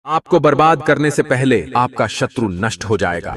आपको बर्बाद करने से पहले आपका शत्रु नष्ट हो जाएगा।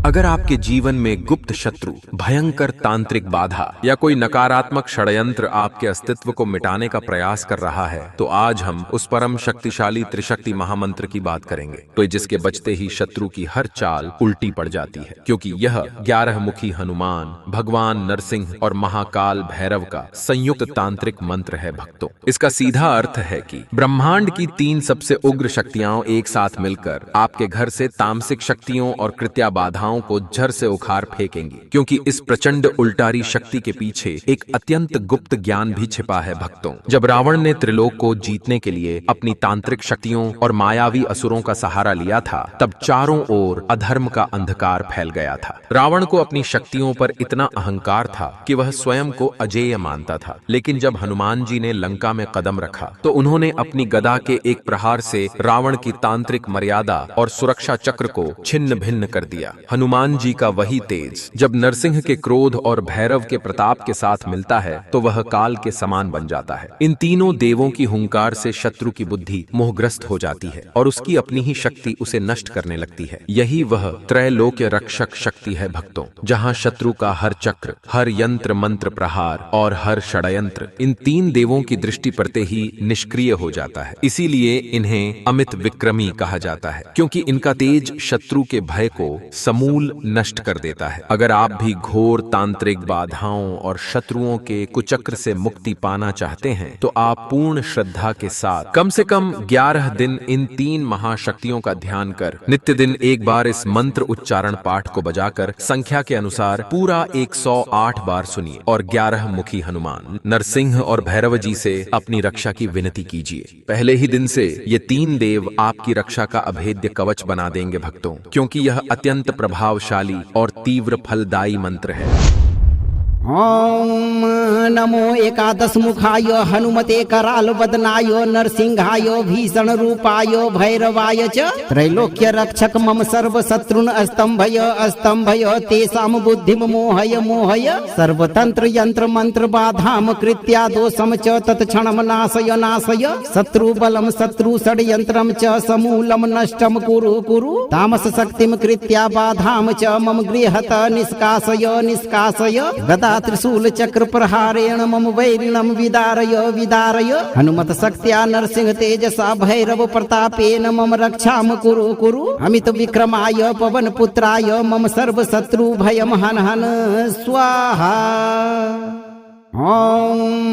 अगर आपके जीवन में गुप्त शत्रु, भयंकर तांत्रिक बाधा या कोई नकारात्मक षड्यंत्र आपके अस्तित्व को मिटाने का प्रयास कर रहा है, तो आज हम उस परम शक्तिशाली त्रिशक्ति महामंत्र की बात करेंगे, तो जिसके बचते ही शत्रु की हर चाल उल्टी पड़ जाती है, क्योंकि यह 11 मुखी हनुमान, भगवान नरसिंह और महाकाल भैरव का संयुक्त तांत्रिक मंत्र है भक्तों। इसका सीधा अर्थ है कि ब्रह्मांड की 3 सबसे उग्र शक्तियां एक साथ मिलकर आपके घर से तामसिक शक्तियों और कृत्या बाधाओं को जड़ से उखाड़ फेंकेंगी, क्योंकि इस प्रचंड उल्टारी शक्ति के पीछे एक अत्यंत गुप्त ज्ञान भी छिपा है भक्तों। जब रावण ने त्रिलोक को जीतने के लिए अपनी तांत्रिक शक्तियों और मायावी असुरों का सहारा लिया था, तब चारों ओर अधर्म का अंधकार फैल गया था। रावण को अपनी शक्तियों पर इतना अहंकार था कि वह स्वयं को अजेय मानता था, लेकिन जब हनुमान जी ने लंका में कदम रखा तो उन्होंने अपनी गदा के एक प्रहार से रावण की तांत्रिक मर्यादा और सुरक्षा चक्र को छिन्न भिन्न कर दिया। हनुमान जी का वही तेज जब नरसिंह के क्रोध और भैरव के प्रताप के साथ मिलता है तो वह काल के समान बन जाता है। इन तीनों देवों की हुंकार से शत्रु की बुद्धि मोहग्रस्त हो जाती है और उसकी अपनी ही शक्ति उसे नष्ट करने लगती है। यही वह त्रैलोक्य रक्षक शक्ति है भक्तों, जहां शत्रु का हर चक्र, हर यंत्र मंत्र प्रहार और हर षड्यंत्र इन 3 देवों की दृष्टि पड़ते ही निष्क्रिय हो जाता है। इसीलिए इन्हें अमित विक्रमी कहा जाता है, क्योंकि इनका तेज शत्रु के भय को समूल नष्ट कर देता है। अगर आप भी घोर तांत्रिक बाधाओं और शत्रुओं के कुचक्र से मुक्ति पाना चाहते हैं, तो आप पूर्ण श्रद्धा के साथ कम से कम 11 दिन इन 3 महाशक्तियों का ध्यान कर नित्य दिन एक बार इस मंत्र उच्चारण पाठ को बजाकर संख्या के अनुसार पूरा 108 बार सुनिए और 11 मुखी हनुमान, नरसिंह और भैरव जी से अपनी रक्षा की विनती कीजिए। पहले ही दिन से ये 3 देव आपकी रक्षा का अभेद्य कवच बना देंगे भक्तों, क्योंकि यह अत्यंत प्रभावशाली और तीव्र फलदायी मंत्र है। ओम नमो एकादश मुखाय हनुमते कराल वदनाय नरसिंहाय भीषण रूपाय भैरवाय च त्रैलोक्य रक्षक मम सर्व शत्रुन अस्तंभय अस्तंभय तेषां बुद्धिम मोहय मोहय सर्वतंत्र यंत्र मंत्र बाधाम कृत्या दोषम च तत्क्षणम नाशय नाशय शत्रु बलम शत्रु षड्यंत्रम च समूलम नष्टम कुरु कुरु तामस शक्तिम कृत्या बाधाम च मम गृहत निष्कासय निष्कासय गदा त्रिशूल चक्र प्रहारेण मम वैरिणम विदारय विदारय हनुमत शक्त्या नरसिंह तेजसा भैरव प्रतापेन मम रक्षाम कुरु कुरु अमित विक्रमाय पवन पुत्राय मम सर्व शत्रु भयम हन हन स्वाहा। ओम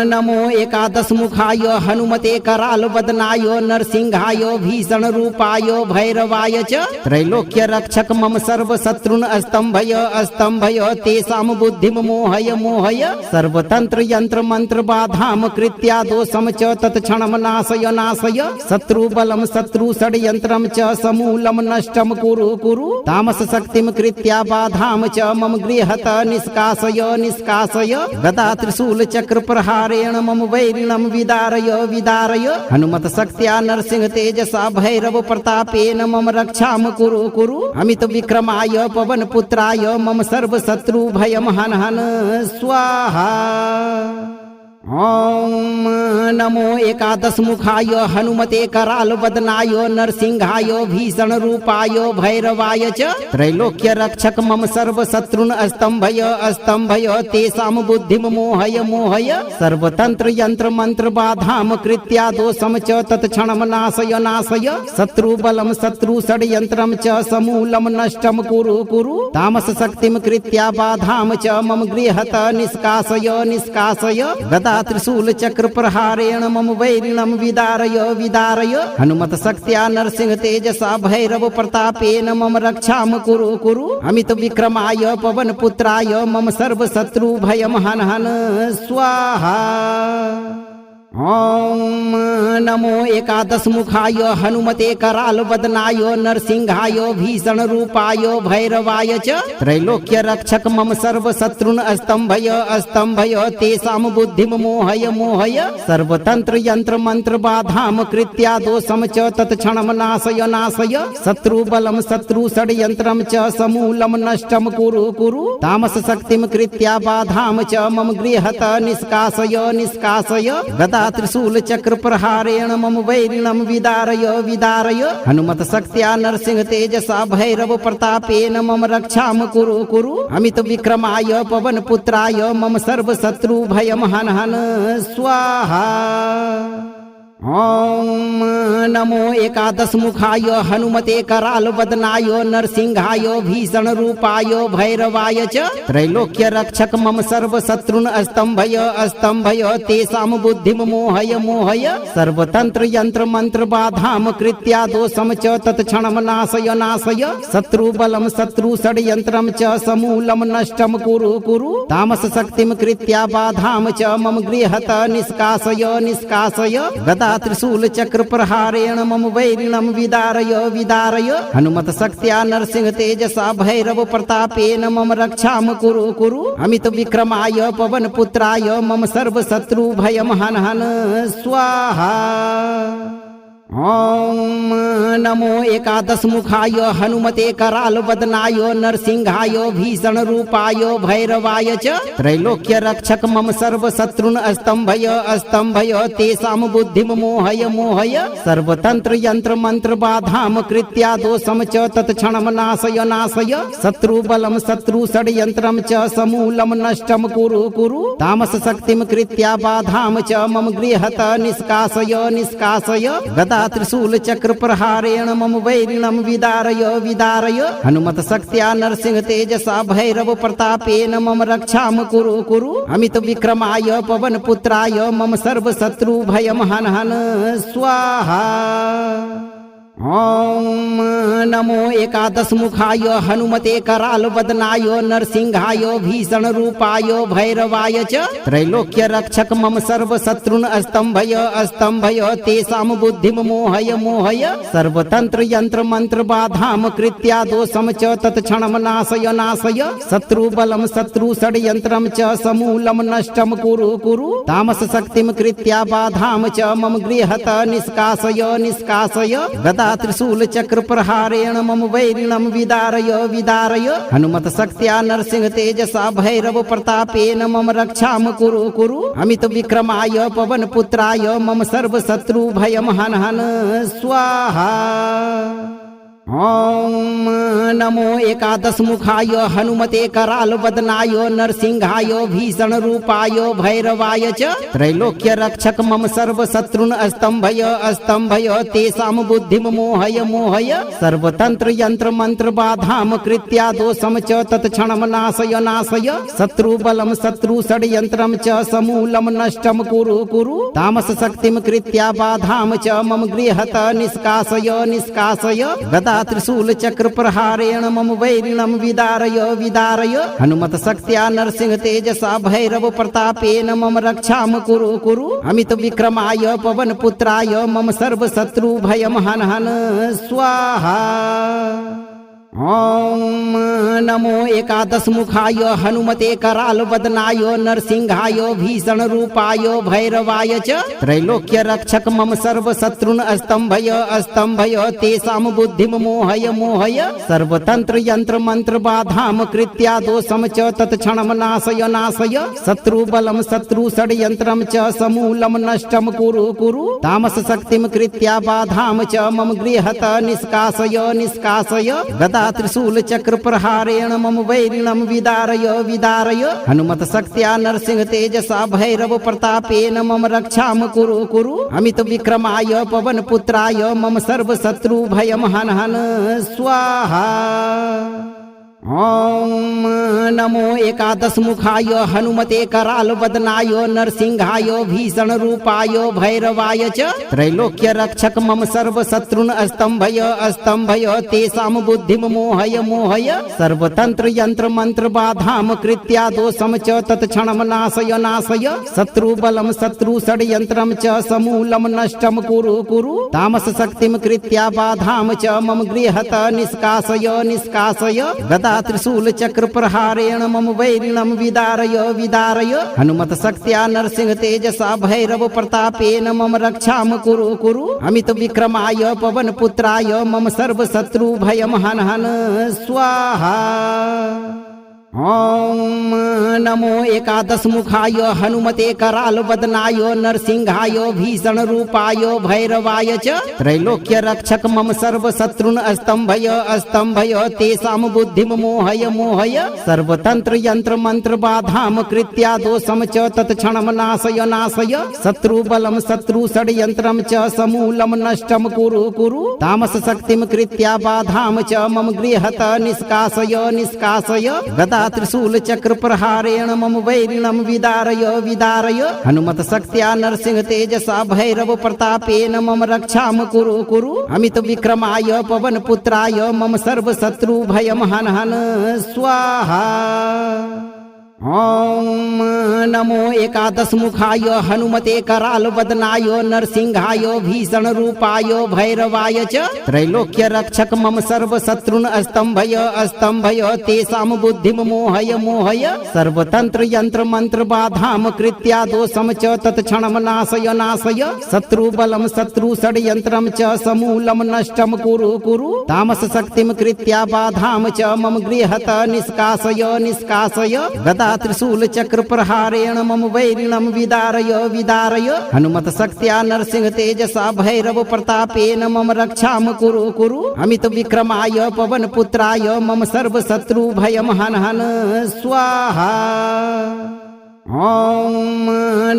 नमो एकादश मुखाय हनुमते कराल वदनाय नरसिंहाय भीषण रूपाय भैरवाय च त्रैलोक्य रक्षक मम सर्व शत्रुन अस्तंभय अस्तंभय तेषां बुद्धिम मोहय मोहय सर्वतंत्र यंत्र मंत्र बाधाम कृत्या दोषम च तत्क्षणम नाशय नाशय शत्रु बलम शत्रु षड्यंत्रम च समूलम नष्टम कुरु कुरु तामस शक्तिम कृत्या बाधाम च मम गृहत निष्कासय निष्कासय गदा त्रिशूल चक्र प्रहारेण मम वैरिणम विदारय विदारय हनुमत शक्त्या नरसिंह तेजसा भैरव प्रतापेन मम रक्षाम कुरु कुरु अमित विक्रमाय पवन पुत्राय मम सर्व शत्रु भयम हन हन स्वाहा। ओम नमो एकादश मुखाय हनुमते कराल वदनाय नरसिंहाय भीषण रूपाय भैरवाय च त्रैलोक्य रक्षक मम सर्व शत्रुन अस्तंभय अस्तंभय तेषां बुद्धिम मोहय मोहय सर्वतंत्र यंत्र मंत्र बाधाम कृत्या दोषम च तत्क्षणम नाशय नाशय शत्रु बलम शत्रु षड्यंत्रम च समूलम नष्टम कुरु कुरु तामस शक्तिम कृत्या बाधाम च मम गृहत निष्कासय निष्कासय गदा त्रिशूल चक्र प्रहारेण मम वैरिणम विदारय विदारय हनुमत शक्त्या नरसिंह तेजसा भैरव प्रतापेन मम रक्षाम कुरु कुरु अमित विक्रमाय पवन पुत्राय मम सर्व शत्रु भयम हन हन स्वाहा। ओम नमो एकादश मुखाय हनुमते कराल वदनाय नरसिंहाय भीषण रूपाय भैरवाय च त्रैलोक्य रक्षक मम सर्व शत्रुन अस्तंभय अस्तंभय तेषां बुद्धिम मोहय मोहय सर्वतंत्र यंत्र मंत्र बाधाम कृत्या दोषम च तत्क्षणम नाशय नाशय शत्रु बलम शत्रु षड्यंत्रम च समूलम नष्टम कुरु कुरु तामस शक्तिम कृत्या बाधाम च मम गृहत निष्कासय निष्कासय गदा गदा त्रिशूल चक्र प्रहारेण मम वैरिणम विदारय विदारय हनुमत शक्त्या नरसिंह तेजसा भैरव प्रतापेन मम रक्षाम कुरु कुरु अमित विक्रमाय पवन पुत्राय मम सर्व शत्रु भयम हन हन स्वाहा। ओम नमो एकादश मुखाय हनुमते कराल वदनाय नरसिंहाय भीषण रूपाय भैरवाय च त्रैलोक्य रक्षक मम सर्व शत्रुन अस्तंभय अस्तंभय तेषाम बुद्धिम मोहय मोहय सर्वतंत्र यंत्र मंत्र बाधाम कृत्या दोषम च तत्क्षणम नाशय नाशय शत्रु बलम शत्रु षड्यंत्रम च समूलम नष्टम कुरु कुरु तामस शक्तिम कृत्या बाधाम च मम गृहत निष्कासय निष्कासय गदा त्रिशूल चक्र प्रहारेण मम वैरिणम विदारय विदारय हनुमत शक्त्या नरसिंह तेजसा भैरव प्रतापेन मम रक्षाम कुरु कुरु अमित विक्रमाय पवन पुत्राय मम सर्व शत्रु भयम हन हन स्वाहा। ओम नमो एकादश मुखाय हनुमते कराल वदनाय नरसिंहाय भीषण रूपाय भैरवाय च त्रैलोक्य रक्षक मम सर्व शत्रुन अस्तंभय अस्तंभय तेषाम बुद्धिम मोहय मोहय सर्वतंत्र यंत्र मंत्र बाधाम कृत्या दोषम च तत्क्षणम नाशय नाशय शत्रु बलम शत्रु षड्यंत्रम च समूलम नष्टम कुरु कुरु तामस शक्तिम कृत्या बाधाम च मम गृहत निष्कासय निष्कासय गदा त्रिशूल चक्र प्रहारेण मम वैरिणम विदारय विदारय हनुमत शक्त्या नरसिंह तेजसा भैरव प्रतापेन मम रक्षाम कुरु कुरु अमित विक्रमाय पवन पुत्राय मम सर्व शत्रु भयम हन हन स्वाहा। ओम नमो एकादश मुखाय हनुमते कराल वदनाय नरसिंहाय भीषण रूपाय भैरवाय च त्रैलोक्य रक्षक मम सर्व शत्रुन अस्तंभय अस्तंभय तेषाम बुद्धिम मोहय मोहय सर्वतंत्र यंत्र मंत्र बाधाम कृत्या दोषम च तत्क्षणम नाशय नाशय शत्रु बलम शत्रु षड्यंत्रम च समूलम नष्टम कुरु कुरु तामस शक्तिम कृत्या बाधाम च मम गृहत निष्कासय निष्कासय गदा त्रिशूल चक्र प्रहारेण मम वैरिणम विदारय विदारय हनुमत शक्त्या नरसिंह तेजसा भैरव प्रतापेन मम रक्षाम कुरु कुरु अमित विक्रमाय पवन पुत्राय मम सर्व शत्रु भयम हन हन स्वाहा। ओम नमो एकादश मुखाय हनुमते कराल वदनाय नरसिंहाय भीषण रूपाय भैरवाय च त्रैलोक्य रक्षक मम सर्व शत्रुन अस्तंभय अस्तंभय तेषाम बुद्धिम मोहय मोहय सर्वतंत्र यंत्र मंत्र बाधाम कृत्या दोषम च तत्क्षणम नाशय नाशय शत्रु बलम शत्रु षड्यंत्रम च समूलम नष्टम कुरु कुरु तामस शक्तिम कृत्या बाधाम च मम गृहत निष्कासय निष्कासय गदा त्रिशूल चक्र प्रहारेण मम वैरिणम विदारय विदारय हनुमत शक्त्या नरसिंह तेजसा भैरव प्रतापेन मम रक्षाम कुरु कुरु अमित विक्रमाय पवन पुत्राय मम सर्व शत्रु भयम हन हन स्वाहा। ओम नमो एकादश मुखाय हनुमते कराल वदनाय नरसिंहाय भीषण रूपाय भैरवाय च त्रैलोक्य रक्षक मम सर्व शत्रुन अस्तंभय अस्तंभय तेषाम बुद्धिम मोहय मोहय सर्वतंत्र यंत्र मंत्र बाधाम कृत्या दोषम च तत्क्षणम नाशय नाशय शत्रु बलम शत्रु षड्यंत्रम च समूलम नष्टम कुरु कुरु तामस शक्तिम कृत्या बाधाम च मम गृहत निष्कासय निष्कासय गदा त्रिशूल चक्र प्रहारेण मम वैरिणम विदारय विदारय हनुमत शक्त्या नरसिंह तेजसा भैरव प्रतापेन मम रक्षाम कुरु कुरु अमित विक्रमाय पवन पुत्राय मम सर्व शत्रु भयम हन हन स्वाहा। ओम नमो एकादश मुखाय हनुमते कराल वदनाय नरसिंहाय भीषण रूपाय भैरवाय च त्रैलोक्य रक्षक मम सर्व शत्रुन अस्तंभय अस्तंभय तेषाम बुद्धिम मोहय मोहय सर्वतंत्र यंत्र मंत्र बाधाम कृत्या दोषम च तत्क्षणम नाशय नाशय शत्रु बलम शत्रु षड्यंत्रम च समूलम नष्टम कुरु कुरु तामस शक्तिम कृत्या बाधाम च मम गृहत निष्कासय निष्कासय गदा त्रिशूल चक्र प्रहारेण मम वैरिणम विदारय विदारय हनुमत शक्त्या नरसिंह तेजसा भैरव प्रतापेन मम रक्षाम कुरु कुरु अमित विक्रमाय पवन पुत्राय मम सर्व शत्रु भयम हन हन स्वाहा। ॐ नमो एकादशमुखाय हनुमते करालवदनाय नरसिंहाय भीषणरूपाय भैरवाय च त्रैलोक्य रक्षक मम सर्वशत्रुन् अस्तंभय अस्तंभय तेषां बुद्धिं मोहय मोहय सर्वतंत्र यंत्र मंत्र बाधाम कृत्या दोषम च तत्क्षणं नाशय नाशय शत्रुबलं शत्रु षड्यंत्रं च समूलं नष्टं कुरु कुरु तामस शक्तिं कृत्या बाधाम च मम गृहत निष्कासय निष्कासय गदा त्रिशूल चक्र प्रहारेण मम वैरिणं विदारय विदारय हनुमत शक्त्या नरसिंह तेजसा भैरव प्रतापेन मम रक्षाम कुरु कुरु अमित विक्रमाय पवन पुत्राय मम सर्व शत्रु भयम हन हन स्वाहा। ॐ नमो एकादशमुखाय हनुमते करालवदनाय नरसिंहाय भीषणरूपाय भैरवाय च त्रैलोक्य रक्षक मम सर्वशत्रुन् अस्तंभय अस्तंभय तेषां बुद्धिं मोहय मोहय सर्वतंत्र यंत्र मंत्र बाधाम कृत्या दोषम च तत्क्षणं नाशय नाशय शत्रुबलं शत्रु षड्यंत्रं च समूलं नष्टं कुरु कुरु तामस शक्तिं कृत्या बाधाम च मम गृहत निष्कासय निष्कासय गदा त्रिशूल चक्र प्रहारेण मम वैरिणं विदारय विदारय हनुमत शक्त्या नरसिंह तेजसा भैरव प्रतापेन मम रक्षाम कुरु कुरु अमित विक्रमाय पवन पुत्राय मम सर्व शत्रु भयम हन हन स्वाहा। ॐ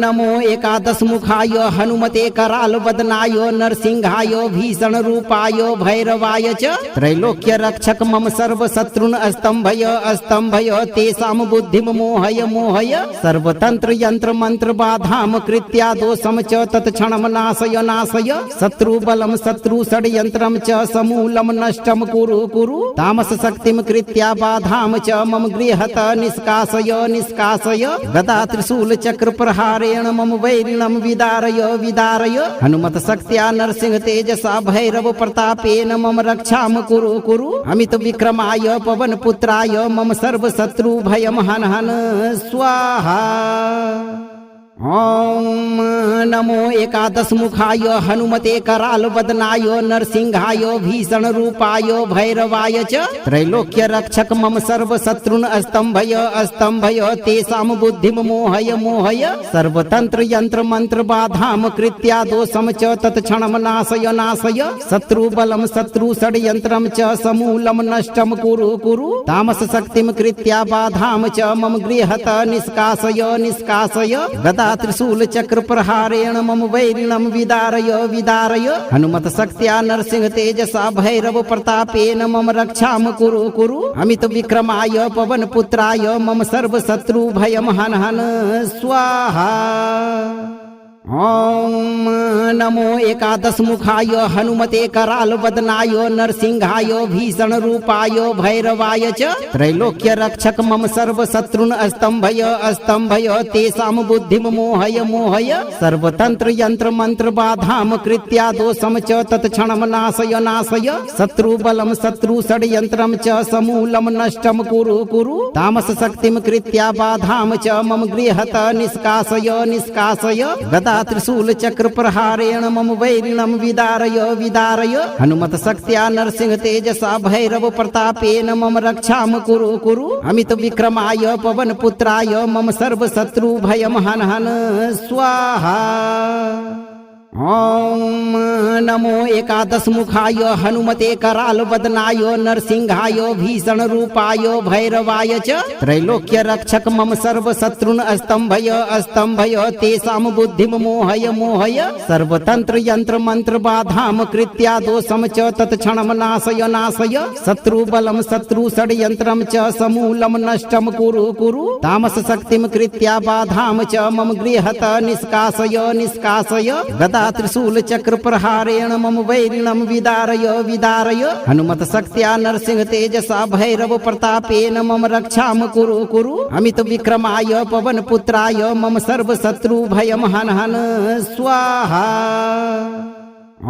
नमो एकादशमुखाय हनुमते करालवदनाय नरसिंहाय भीषणरूपाय भैरवाय च त्रैलोक्य रक्षक मम सर्वशत्रुन् अस्तंभय अस्तंभय तेषां बुद्धिं मोहय मोहय सर्वतंत्र यंत्र मंत्र बाधाम कृत्या दोषम च तत्क्षणं नाशय नाशय शत्रुबलं शत्रु षड्यंत्रं च समूलं नष्टं कुरु कुरु तामस शक्तिं कृत्या बाधाम च मम गृहत निष्कासय निष्कासय गदा त्रिशूल चक्र प्रहारेण मम वैरिणं विदारय विदारय हनुमत शक्त्या नरसिंह तेजसा भैरव प्रतापेन मम रक्षाम कुरु कुरु अमित विक्रमाय पवन पुत्राय मम सर्व शत्रु भयम हन हन स्वाहा। ॐ नमो एकादशमुखाय हनुमते करालवदनाय नरसिंहाय भीषणरूपाय भैरवाय च त्रैलोक्य रक्षक मम सर्वशत्रुन् अस्तंभय अस्तंभय तेषां बुद्धिं मोहय मोहय सर्वतंत्र यंत्र मंत्र बाधाम कृत्या दोषम च तत्क्षणं नाशय नाशय शत्रुबलं शत्रु षड्यंत्रं च समूलं नष्टं कुरु कुरु तामस शक्तिं कृत्या बाधाम च मम गृहत निष्कासय निष्कासय गदा त्रिशूल चक्र प्रहारेण मम वैरिणं विदारय विदारय हनुमत शक्त्या नरसिंह तेजसा भैरव प्रतापेन मम रक्षाम कुरु कुरु अमित विक्रमाय पवन पुत्राय मम सर्व शत्रु भयम हन हन स्वाहा। ॐ नमो एकादशमुखाय हनुमते करालवदनाय नरसिंहाय भीषणरूपाय भैरवाय च त्रैलोक्य रक्षक मम सर्वशत्रुन् अस्तंभय अस्तंभय तेषां बुद्धिं मोहय मोहय सर्वतंत्र यंत्र मंत्र बाधाम कृत्या दोषम च तत्क्षणं नाशय नाशय शत्रुबलं शत्रु षड्यंत्रं च समूलं नष्टं कुरु कुरु तामस शक्तिं कृत्या बाधाम च मम गृहत निष्कासय निष्कासय गदा त्रिशूल चक्र प्रहारेण मम वैरिणं विदारय विदारय हनुमत शक्त्या नरसिंह तेजसा भैरव प्रतापेन मम रक्षाम कुरु कुरु अमित विक्रमाय पवन पुत्राय मम सर्व शत्रु भयम हन हन स्वाहा। ॐ नमो एकादशमुखाय हनुमते करालवदनाय नरसिंहाय भीषणरूपाय भैरवाय च त्रैलोक्य रक्षक मम सर्वशत्रुन् अस्तंभय अस्तंभय तेषां बुद्धिं मोहय मोहय सर्वतंत्र यंत्र मंत्र बाधाम कृत्या दोषम च तत्क्षणं नाशय नाशय शत्रुबलं शत्रु षड्यंत्रं च समूलं नष्टं कुरु कुरु तामस शक्तिं कृत्या बाधाम च मम गृहत निष्कासय निष्कासय गदा त्रिशूल चक्र प्रहारेण मम वैरिणं विदारय विदारय हनुमत शक्त्या नरसिंह तेजसा भैरव प्रतापेन मम रक्षाम कुरु कुरु अमित विक्रमाय पवन पुत्राय मम सर्व शत्रु भयम हन हन स्वाहा।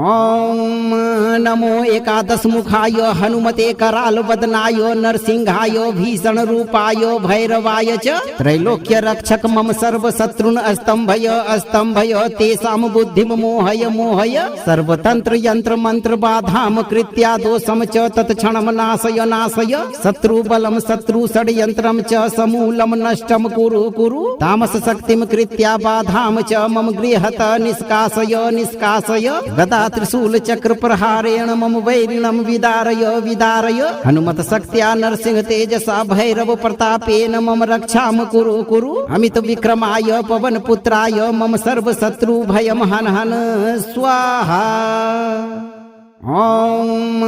ॐ नमो एकादश मुखाय हनुमते कराल वदनाय नरसिंहाय भीषण रूपाय भैरवाय च त्रैलोक्य रक्षक मम सर्व शत्रुन अस्तंभय अस्तंभय तेषां बुद्धिम मोहय मोहय सर्वतंत्र यंत्र मंत्र बाधाम कृत्या दोषम च तत्क्षणम नाशय नाशय शत्रु बलम शत्रु षड्यंत्रम च समूलम नष्टम कुरु कुरु तामस शक्तिम कृत्या बाधाम च मम गृहत निष्कासय निष्कासय गदा त्रिशूल चक्र प्रहारेण मम वैरिणम विदारय विदारय हनुमत शक्त्या नरसिंह तेजसा भैरव प्रतापेन मम रक्षाम कुरु कुरु अमित विक्रमाय पवन पुत्राय मम सर्व शत्रु भयम हन हन स्वाहा। ओम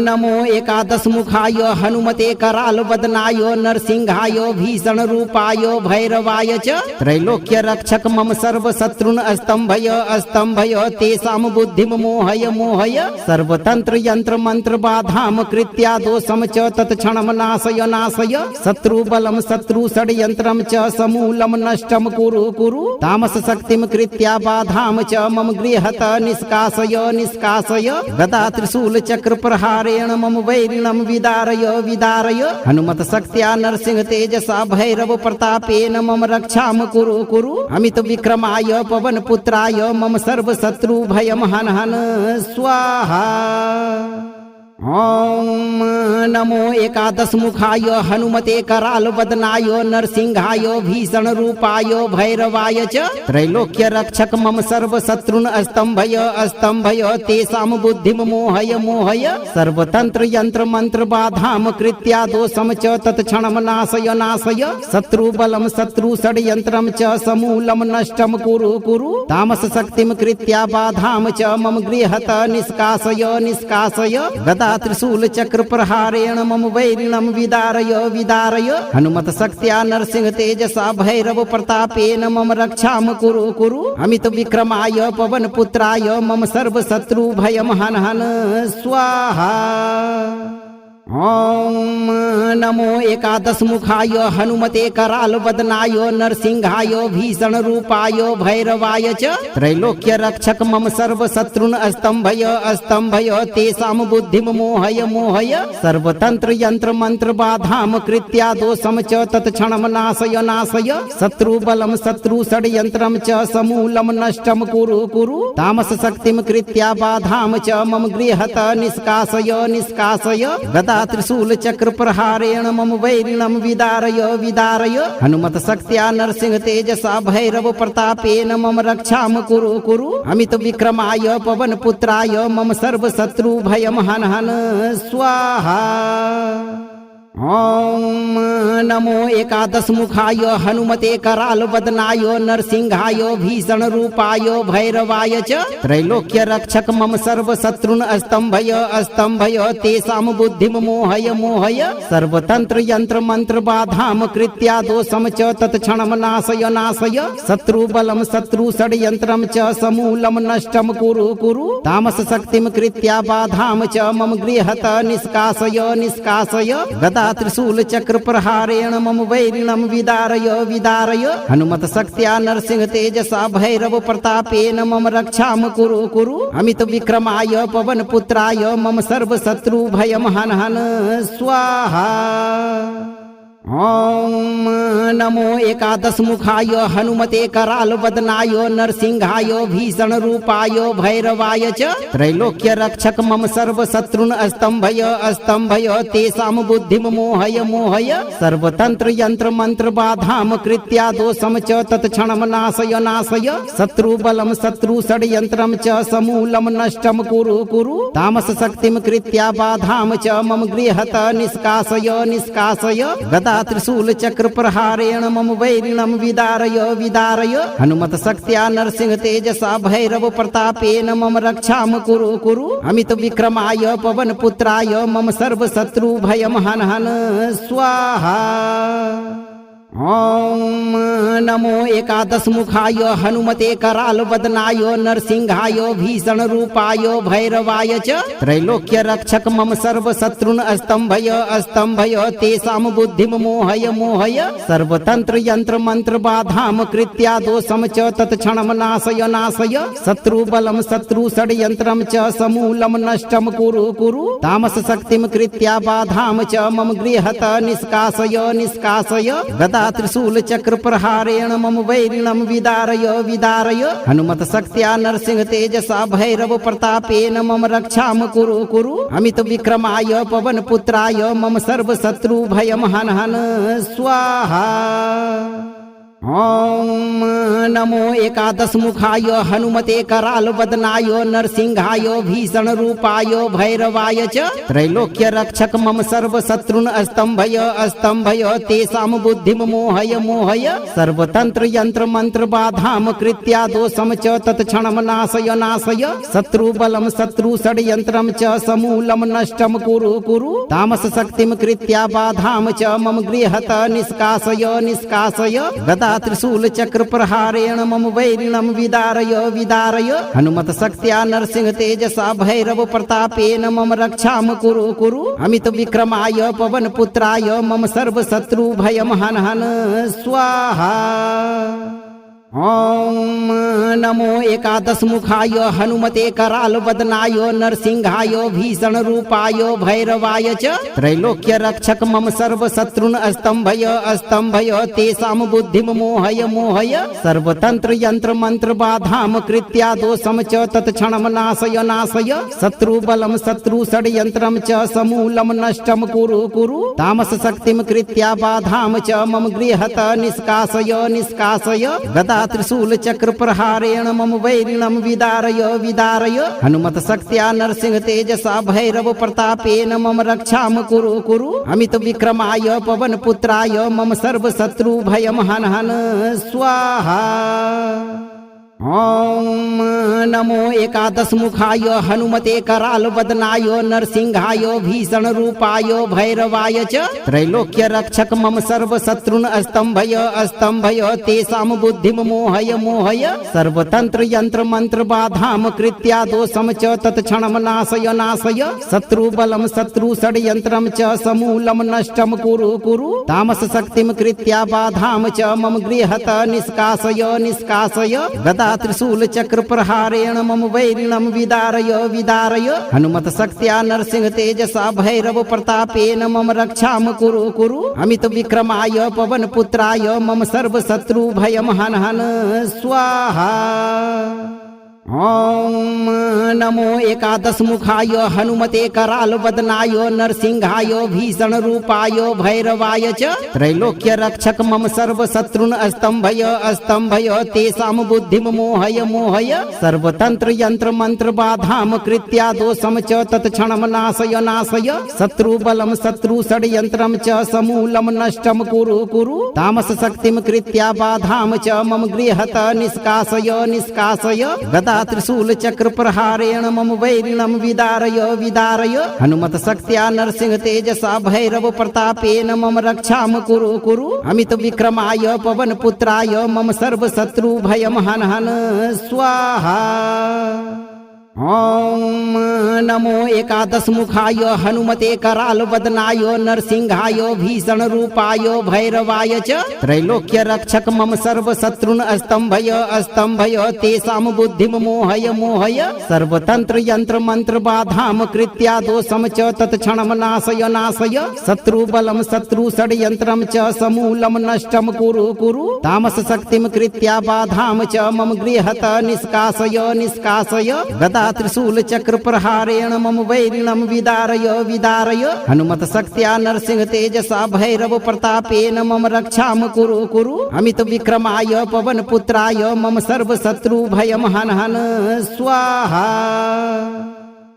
नमो एकादश मुखाय हनुमते कराल वदनाय नरसिंहाय भीषण रूपाय भैरवाय च त्रैलोक्य रक्षक मम सर्व शत्रुन अस्तंभय अस्तंभय तेषां बुद्धिम मोहय मोहय सर्वतंत्र यंत्र मंत्र बाधाम कृत्या दोषम च तत्क्षणम नाशय नाशय शत्रु बलम शत्रु षड्यंत्रम च समूलम नष्टम कुरु कुरु तामस शक्तिम कृत्या बाधाम च मम गृहत निष्कासय निष्कासय गदा त्रिशूल चक्र प्रहारेण मम वैरिणम विदारय विदारय हनुमत शक्त्या नरसिंह तेजसा भैरव प्रतापेन मम रक्षाम कुरु कुरु अमित विक्रमाय पवन पुत्राय मम सर्व शत्रु भयम हन हन स्वाहा। ओम नमो एकादश मुखाय हनुमते कराल वदनाय नरसिंहाय भीषण रूपाय भैरवाय च त्रैलोक्य रक्षक मम सर्व शत्रुन अस्तंभय अस्तंभय तेषां बुद्धिम मोहय मोहय सर्वतंत्र यंत्र मंत्र बाधाम कृत्या दोषम च तत्क्षणम नाशय नाशय शत्रु बलम शत्रु षड्यंत्रम च समूलम नष्टम कुरु कुरु तामस शक्तिम कृत्या बाधाम च मम गृहत निष्कासय निष्कासय गदा त्रिशूल चक्र प्रहारेण मम वैरिणम विदारय विदारय हनुमत शक्त्या नरसिंह तेजसा भैरव प्रतापेन मम रक्षाम कुरु कुरु अमित विक्रमाय पवन पुत्राय मम सर्व शत्रु भयम हन हन स्वाहा। ओम नमो एकादश मुखाय हनुमते कराल वदनाय नरसिंहाय भीषण रूपाय भैरवाय च त्रैलोक्य रक्षक मम सर्व शत्रुन अस्तंभय अस्तंभय तेषां बुद्धिम मोहय मोहय सर्वतंत्र यंत्र मंत्र बाधाम कृत्या दोषम च तत्क्षणम नाशय नाशय शत्रु बलम शत्रु षड्यंत्रम च समूलम नष्टम कुरु कुरु तामस शक्तिम कृत्या बाधाम च मम गृहत निष्कासय निष्कासय गदा त्रिशूल चक्र प्रहारेण मम वैरिणम विदारय विदारय हनुमत शक्त्या नरसिंह तेजसा भैरव प्रतापेन मम रक्षाम कुरु कुरु अमित विक्रमाय पवन पुत्राय मम सर्व शत्रु भयम हन हन स्वाहा। ओम नमो एकादश मुखाय हनुमते कराल वदनाय नरसिंहाय भीषण रूपाय भैरवाय च त्रैलोक्य रक्षक मम सर्व शत्रुन अस्तंभय अस्तंभय तेषां बुद्धिम मोहय मोहय सर्वतंत्र यंत्र मंत्र बाधाम कृत्या दोषम च तत्क्षणम नाशय नाशय शत्रु बलम शत्रु षड्यंत्रम च समूलम नष्टम कुरु कुरु तामस शक्तिम कृत्या बाधाम च मम गृहत निष्कासय निष्कासय गदा त्रिशूल चक्र प्रहारेण मम वैरिणम विदारय विदारय हनुमत शक्त्या नरसिंह तेजसा भैरव प्रतापेन मम रक्षाम कुरु कुरु अमित विक्रमाय पवन पुत्राय मम सर्व शत्रु भयम हन हन स्वाहा। ओम नमो एकादश मुखाय हनुमते कराल वदनाय नरसिंहाय भीषण रूपाय भैरवाय च त्रैलोक्य रक्षक मम सर्व शत्रुन अस्तंभय अस्तंभय तेषां बुद्धिम मोहय मोहय सर्वतंत्र यंत्र मंत्र बाधाम कृत्या दोषम च तत्क्षणम नाशय नाशय शत्रु बलम शत्रु षड्यंत्रम च समूलम नष्टम कुरु कुरु तामस शक्तिम कृत्या बाधाम च मम गृहत निष्कासय निष्कासय गदा त्रिशूल चक्र प्रहारेण मम वैरिणम विदारय विदारय हनुमत शक्त्या नरसिंह तेजसा भैरव प्रतापेन मम रक्षाम कुरु कुरु अमित विक्रमाय पवन पुत्राय मम सर्व शत्रु भयम हन हन स्वाहा। ॐ नमो एकादशमुखाय हनुमते करालवदनाय नरसिंहाय भीषणरूपाय भैरवाय च त्रैलोक्य रक्षक मम सर्वशत्रुन् अस्तंभय अस्तंभय तेषां बुद्धिं मोहय मोहय सर्वतंत्र यंत्र मंत्र बाधाम कृत्या दोषम च तत्क्षणं नाशय नाशय शत्रुबलं शत्रु षड्यंत्रं च समूलं नष्टं कुरु कुरु तामस शक्तिं कृत्या बाधाम च मम गृहत निष्कासय निष्कासय गदा त्रिशूल चक्र प्रहारेण मम वैरिणं विदारय विदारय हनुमत शक्त्या नरसिंह तेजसा भैरव प्रतापेन मम रक्षाम कुरु कुरु अमित विक्रमाय पवन पुत्राय मम सर्व शत्रु भयम हन हन स्वाहा। ॐ नमो एकादशमुखाय हनुमते करालवदनाय नरसिंहाय भीषणरूपाय भैरवाय च त्रैलोक्य रक्षक मम सर्वशत्रुन् अस्तंभय अस्तंभय तेषां बुद्धिं मोहय मोहय सर्वतंत्र यंत्र मंत्र बाधाम कृत्या दोषम च तत्क्षणं नाशय नाशय शत्रुबलं शत्रु षड्यंत्रं च समूलं नष्टं कुरु कुरु तामस शक्तिं कृत्या बाधाम च मम गृहत निष्कासय निष्कासय गदा त्रिशूल चक्र प्रहारेण मम वैरिणं विदारय विदारय हनुमत शक्त्या नरसिंह तेजसा भैरव प्रतापेन मम रक्षाम कुरु कुरु अमित विक्रमाय पवन पुत्राय मम सर्व शत्रु भयम हन हन स्वाहा। ॐ नमो एकादशमुखाय हनुमते करालवदनाय नरसिंहाय भीषणरूपाय भैरवाय च त्रैलोक्य रक्षक मम सर्वशत्रुन् अस्तंभय अस्तंभय तेषां बुद्धिं मोहय मोहय सर्वतंत्र यंत्र मंत्र बाधाम कृत्या दोषम च तत्क्षणं नाशय नाशय शत्रुबलं शत्रु षड्यंत्रं च समूलं नष्टं कुरु कुरु तामस शक्तिं कृत्या बाधाम च मम गृहत निष्कासय निष्कासय गदा त्रिशूल चक्र प्रहारेण मम वैरिणं विदारय विदारय हनुमत शक्त्या नरसिंह तेजसा भैरव प्रतापेन मम रक्षाम कुरु कुरु अमित विक्रमाय पवन पुत्राय मम सर्व शत्रु भयम हन हन स्वाहा। ॐ नमो एकादशमुखाय हनुमते करालवदनाय नरसिंहाय भीषणरूपाय भैरवाय च त्रैलोक्य रक्षक मम सर्वशत्रुन् अस्तंभय अस्तंभय तेषां बुद्धिं मोहय मोहय सर्वतंत्र यंत्र मंत्र बाधाम कृत्या दोषम च तत्क्षणं नाशय नाशय शत्रुबलं शत्रु षड्यंत्रं च समूलं नष्टं कुरु कुरु तामस शक्तिं कृत्या बाधाम च मम गृहत निष्कासय निष्कासय गदा त्रिशूल चक्र प्रहारेण मम वैरिणं विदारय विदारय हनुमत शक्त्या नरसिंह तेजसा भैरव प्रतापेन मम रक्षाम कुरु कुरु अमित विक्रमाय पवन पुत्राय मम सर्व शत्रु भयम हन हन स्वाहा। ॐ नमो एकादशमुखाय हनुमते करालवदनाय नरसिंहाय भीषणरूपाय भैरवाय च त्रैलोक्य रक्षक मम सर्वशत्रुन् अस्तंभय अस्तंभय तेषां बुद्धिं मोहय मोहय सर्वतंत्र यंत्र मंत्र बाधाम कृत्या दोषम च तत्क्षणं नाशय नाशय शत्रुबलं शत्रु षड्यंत्रं च समूलं नष्टं कुरु कुरु तामस शक्तिं कृत्या बाधाम च मम गृहत निष्कासय निष्कासय गदा त्रिशूल चक्र प्रहारेण मम वैरिणं विदारय विदारय हनुमत शक्त्या नरसिंह तेजसा भैरव प्रतापेन मम रक्षाम कुरु कुरु अमित विक्रमाय पवन पुत्राय मम सर्व शत्रु भयम हन हन स्वाहा। ॐ नमो एकादशमुखाय हनुमते करालवदनाय नरसिंहाय भीषणरूपाय भैरवाय च त्रैलोक्य रक्षक मम सर्वशत्रुन् अस्तंभय अस्तंभय तेषां बुद्धिं मोहय मोहय सर्वतंत्र यंत्र मंत्र बाधाम कृत्या दोषम च तत्क्षणं नाशय नाशय शत्रुबलं शत्रु षड्यंत्रं च समूलं नष्टं कुरु कुरु तामस शक्तिं कृत्या बाधाम च मम गृहत निष्कासय निष्कासय गदा त्रिशूल चक्र प्रहारेण मम वैरिणं विदारय विदारय हनुमत शक्त्या नरसिंह तेजसा भैरव प्रतापेन मम रक्षाम कुरु कुरु अमित विक्रमाय पवन पुत्राय मम सर्व शत्रु भयम हन हन स्वाहा।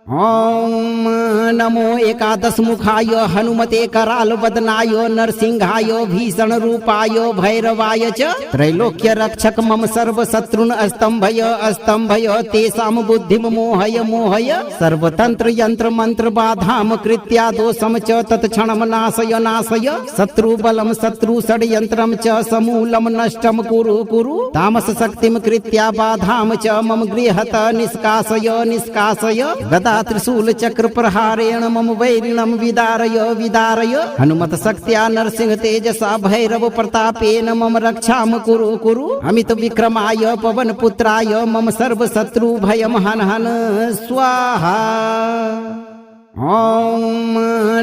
ॐ नमो एकादश मुखाय हनुमते कराल वदनाय नरसिंहाय भीषण रूपाय भैरवाय च त्रैलोक्य रक्षक मम सर्व शत्रुन अस्तंभय अस्तंभय तेषां बुद्धिम मोहय मोहय सर्वतंत्र यंत्र मंत्र बाधाम कृत्या दोषम च तत्क्षणम नाशय नाशय शत्रु बलम शत्रु षड्यंत्रम च समूलम नष्टम कुरु कुरु तामस शक्तिम कृत्या बाधाम च मम गृहत निष्कासय निष्कासय गदा त्रिशूल चक्र प्रहारेण मम वैरिणम विदारय विदारय हनुमत शक्त्या नरसिंह तेजसा भैरव प्रतापेन मम रक्षाम कुरु कुरु अमित विक्रमाय पवन पुत्राय मम सर्व शत्रु भयम हन हन स्वाहा। ओम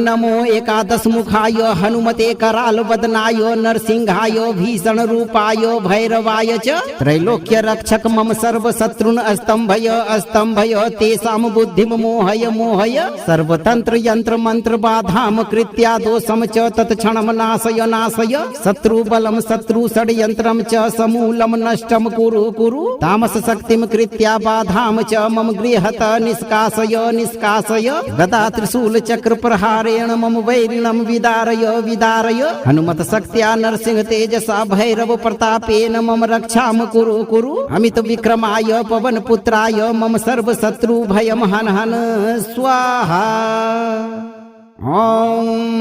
नमो एकादश मुखाय हनुमते कराल वदनाय नरसिंहाय भीषण रूपाय भैरवाय च त्रैलोक्य रक्षक मम सर्व शत्रुन अस्तंभय अस्तंभय तेषां बुद्धिम मोहय मोहय सर्वतंत्र यंत्र मंत्र बाधाम कृत्या दोषम च तत्क्षणम नाशय नाशय शत्रु बलम शत्रु षड्यंत्रम च समूलम नष्टम कुरु कुरु तामस शक्तिम कृत्या बाधाम च मम गृहत निष्कासय निष्कासय गदा त्रिशूल चक्र प्रहारेण मम वैरिणम विदारय विदारय हनुमत शक्त्या नरसिंह तेजसा भैरव प्रतापेन मम रक्षाम कुरु कुरु अमित विक्रमाय पवन पुत्राय मम सर्व शत्रु भयम हन हन स्वाहा। ओम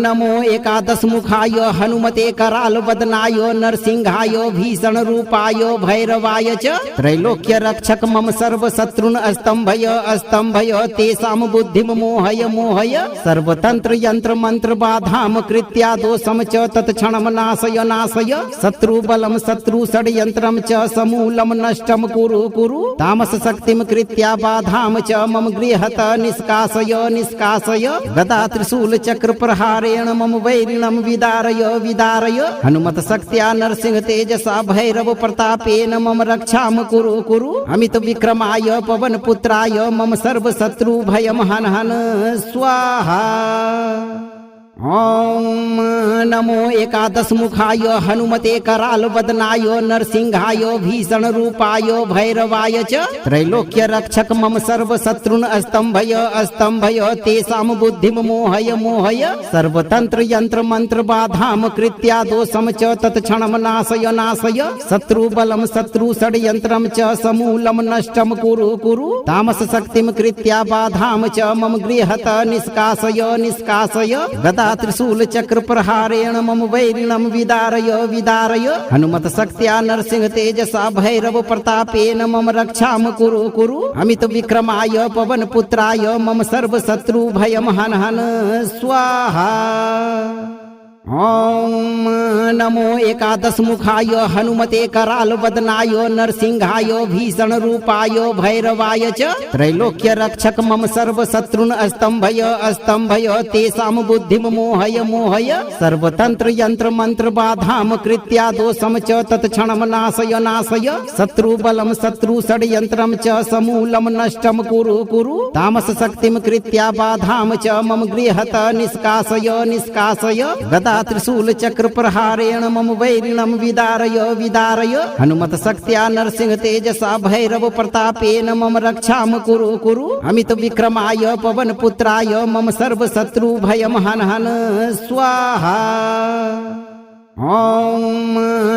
नमो एकादश मुखाय हनुमते कराल वदनाय नरसिंहाय भीषण रूपाय भैरवाय च त्रैलोक्य रक्षक मम सर्व शत्रुन अस्तंभय अस्तंभय तेषां बुद्धिम मोहय मोहय सर्वतंत्र यंत्र मंत्र बाधाम कृत्या दोषम च तत्क्षणम नाशय नाशय शत्रु बलम शत्रु षड्यंत्रम च समूलम नष्टम कुरु कुरु तामस शक्तिम कृत्या बाधाम च मम गृहत निष्कासय निष्कासय गदा त्रिशूल चक्र प्रहारेण मम वैरिणम विदारय विदारय हनुमत शक्त्या नरसिंह तेजसा भैरव प्रतापेन मम रक्षाम कुरु कुरु अमित विक्रमाय पवन पुत्राय मम सर्व शत्रु भयम हन हन स्वाहा। ओम नमो एकादश मुखाय हनुमते कराल वदनाय नरसिंहाय भीषण रूपाय भैरवाय च त्रैलोक्य रक्षक मम सर्व शत्रुन अस्तंभय अस्तंभय तेषां बुद्धिम मोहय मोहय सर्वतंत्र यंत्र मंत्र बाधाम कृत्या दोषम च तत्क्षणम नाशय नाशय शत्रु बलम शत्रु षड्यंत्रम च समूलम नष्टम कुरु कुरु तामस शक्तिम कृत्या बाधाम च मम गृहत निष्कासय निष्कासय गदा त्रिशूल चक्र प्रहारेण मम वैरिणम विदारय विदारय हनुमत शक्त्या नरसिंह तेजसा भैरव प्रतापेन मम रक्षाम कुरु कुरु अमित विक्रमाय पवन पुत्राय मम सर्व शत्रु भयम हन हन स्वाहा। ओम नमो एकादश मुखाय हनुमते कराल वदनाय नरसिंहाय भीषण रूपाय भैरवाय च त्रैलोक्य रक्षक मम सर्व शत्रुन अस्तंभय अस्तंभय तेषां बुद्धिम मोहय मोहय सर्वतंत्र यंत्र मंत्र बाधाम कृत्या दोषम च तत्क्षणम नाशय नाशय शत्रु बलम शत्रु षड्यंत्रम च समूलम नष्टम कुरु कुरु तामस शक्तिम कृत्या बाधाम च मम गृहत निष्कासय निष्कासय गदा त्रिशूल चक्र प्रहारेण मम वैरिणम विदारय विदारय हनुमत शक्त्या नरसिंह तेजसा भैरव प्रतापेन मम रक्षाम कुरु कुरु अमित विक्रमाय पवन पुत्राय मम सर्व शत्रु भयम हन हन स्वाहा। ओम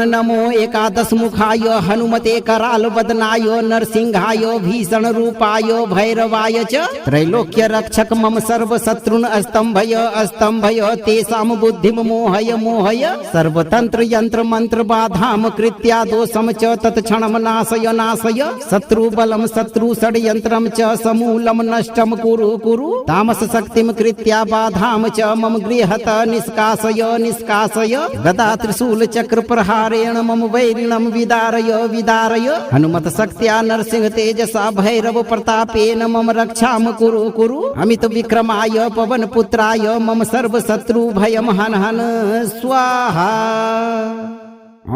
नमो एकादश मुखाय हनुमते कराल वदनाय नरसिंहाय भीषण रूपाय भैरवाय च त्रैलोक्य रक्षक मम सर्व शत्रुन अस्तंभय अस्तंभय तेषां बुद्धिम मोहय मोहय सर्वतंत्र यंत्र मंत्र बाधाम कृत्या दोषम च तत्क्षणम नाशय नाशय शत्रु बलम शत्रु षड्यंत्रम च समूलम नष्टम कुरु कुरु तामस शक्तिम कृत्या बाधाम च मम गृहत निष्कासय निष्कासय गदा त्रिशूल चक्र प्रहारेण मम वैरिणम विदारय विदारय हनुमत शक्त्या नरसिंह तेजसा भैरव प्रतापेन मम रक्षाम कुरु कुरु अमित विक्रमाय पवन पुत्राय मम सर्व शत्रु भयम हन हन स्वाहा। ॐ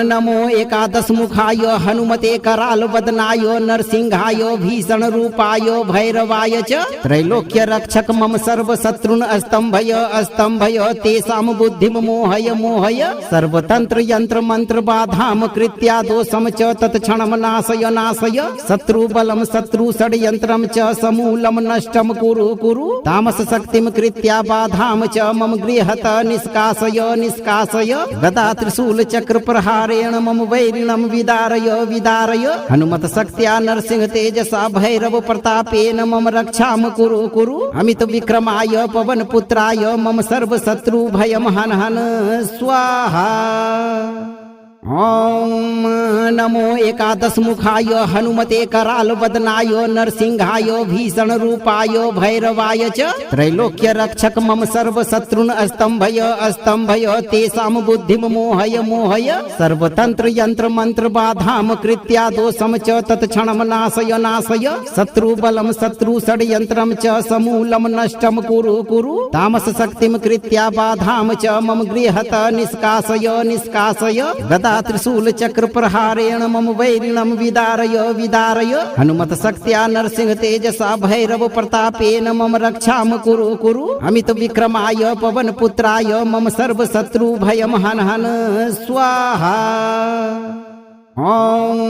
नमो एकादशमुखाय हनुमते करालवदनाय नरसिंहाय भीषणरूपाय भैरवाय च त्रैलोक्य रक्षक मम सर्वशत्रुन् अस्तम्भय तेषां बुद्धिं मोहय सर्वतंत्र यंत्र मंत्र बाधाम कृत्या दोषम च तत्क्षणं नाशय शत्रुबलं शत्रु षड्यंत्रं च समूलं नष्टं कुरु तामस शक्तिं कृत्या बाधाम च मम गृहत निष्कासय गदा त्रिशूल चक्र प्रहारेण मम वैरिणं विदारय हनुमत शक्त्या नरसिंह तेजसा भैरव प्रतापेन मम रक्षाम कुरु अमित विक्रमाय पवन पुत्राय मम सर्व शत्रु भयम हन स्वाहा। ॐ नमो एकादशमुखाय हनुमते करालवदनाय नरसिंहाय भीषणरूपाय भैरवाय च त्रैलोक्य रक्षक मम सर्वशत्रुन् अस्तम्भय तेषां बुद्धिं मोहय सर्वतंत्र यंत्र मंत्र बाधाम कृत्या दोषम च तत्क्षणं नाशय शत्रुबलं शत्रु षड्यंत्रं च समूलं नष्टं कुरु तामस शक्तिं कृत्या बाधाम च मम गृहत निष्कासय गदा त्रिशूल चक्र प्रहारेण मम वैरिणं विदारय हनुमत शक्त्या नरसिंह तेजसा भैरव प्रतापेन मम रक्षाम कुरु अमित विक्रमाय पवन पुत्राय मम सर्व शत्रु भयम हन स्वाहा। ॐ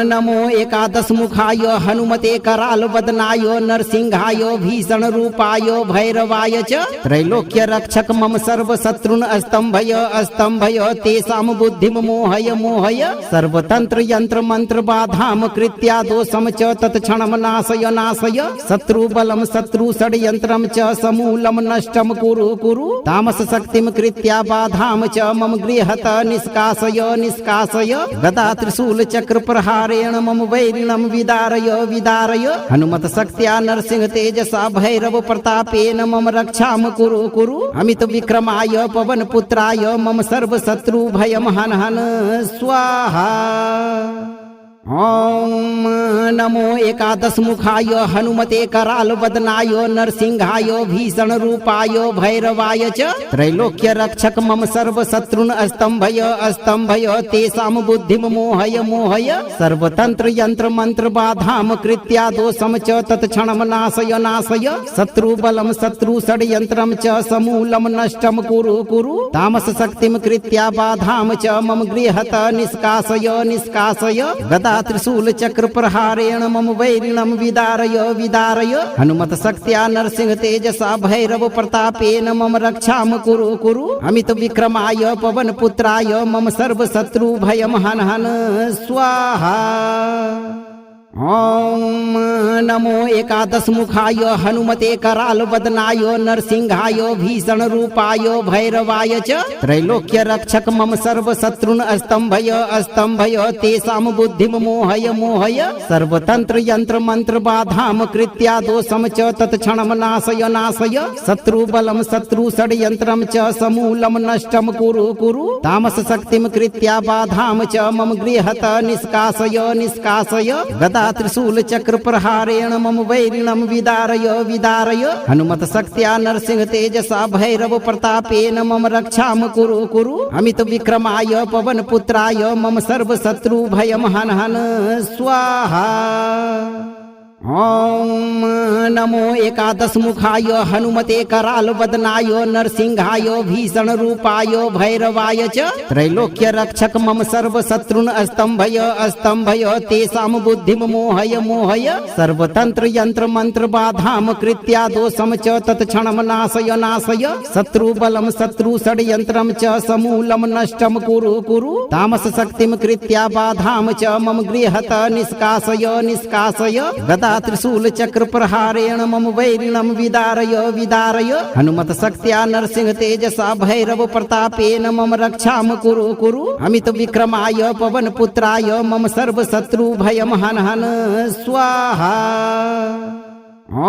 नमो एकादशमुखाय हनुमते करालवदनाय नरसिंहाय भीषणरूपाय भैरवाय च त्रैलोक्य रक्षक मम सर्वशत्रुन् अस्तम्भय तेषां बुद्धिं मोहय सर्वतंत्र यंत्र मंत्र बाधाम कृत्या दोषम च तत्क्षणं नाशय शत्रुबलं शत्रु षड्यंत्रं च समूलं नष्टं कुरु तामस शक्तिं कृत्या बाधाम च मम गृहत निष्कासय गदा त्रिशूल चक्र प्रहारेण मम वैरिणं विदारय हनुमत शक्त्या नरसिंह तेजसा भैरव प्रतापेन मम रक्षाम कुरु अमित विक्रमाय पवन पुत्राय मम सर्व शत्रु भयम हन स्वाहा। ॐ नमो एकादशमुखाय हनुमते करालवदनाय नरसिंहाय भीषणरूपाय भैरवाय च त्रैलोक्य रक्षक मम सर्वशत्रुन् अस्तम्भय तेषां बुद्धिं मोहय सर्वतंत्र यंत्र मंत्र बाधाम कृत्या दोषम च तत्क्षणं नाशय शत्रुबलं शत्रु षड्यंत्रं च समूलं नष्टं कुरु तामस शक्तिं कृत्या बाधाम च मम गृहत निष्कासय गदा त्रिशूल चक्र प्रहारेण मम वैरिणं विदारय हनुमत शक्त्या नरसिंह तेजसा भैरव प्रतापेन मम रक्षाम कुरु अमित विक्रमाय पवन पुत्राय मम सर्व शत्रु भयम हन स्वाहा। ॐ नमो एकादशमुखाय हनुमते करालवदनाय नरसिंहाय भीषणरूपाय भैरवाय च त्रैलोक्य रक्षक मम सर्वशत्रुन् अस्तम्भय तेषां बुद्धिं मोहय सर्वतंत्र यंत्र मंत्र बाधाम कृत्या दोषम च तत्क्षणं नाशय शत्रुबलं शत्रु षड्यंत्रं च समूलं नष्टं कुरु तामस शक्तिं कृत्या बाधाम च मम गृहत निष्कासय गदा त्रिशूल चक्र प्रहारेण मम वैरिणं विदारय हनुमत शक्त्या नरसिंह तेजसा भैरव प्रतापेन मम रक्षाम कुरु अमित विक्रमाय पवन पुत्राय मम सर्व शत्रु भयम हन स्वाहा। ॐ नमो एकादशमुखाय हनुमते करालवदनाय नरसिंहाय भीषणरूपाय भैरवाय च त्रैलोक्य रक्षक मम सर्वशत्रुन् अस्तम्भय तेषां बुद्धिं मोहय सर्वतंत्र यंत्र मंत्र बाधाम कृत्या दोषम च तत्क्षणं नाशय शत्रुबलं शत्रु षड्यंत्रं च समूलं नष्टं कुरु तामस शक्तिं कृत्या बाधाम च मम गृहत निष्कासय गदा त्रिशूल चक्र प्रहारेण मम वैरिणं विदारय हनुमत शक्त्या नरसिंह तेजसा भैरव प्रतापेन मम रक्षाम कुरु अमित विक्रमाय पवन पुत्राय मम सर्व शत्रु भयम हन स्वाहा। ॐ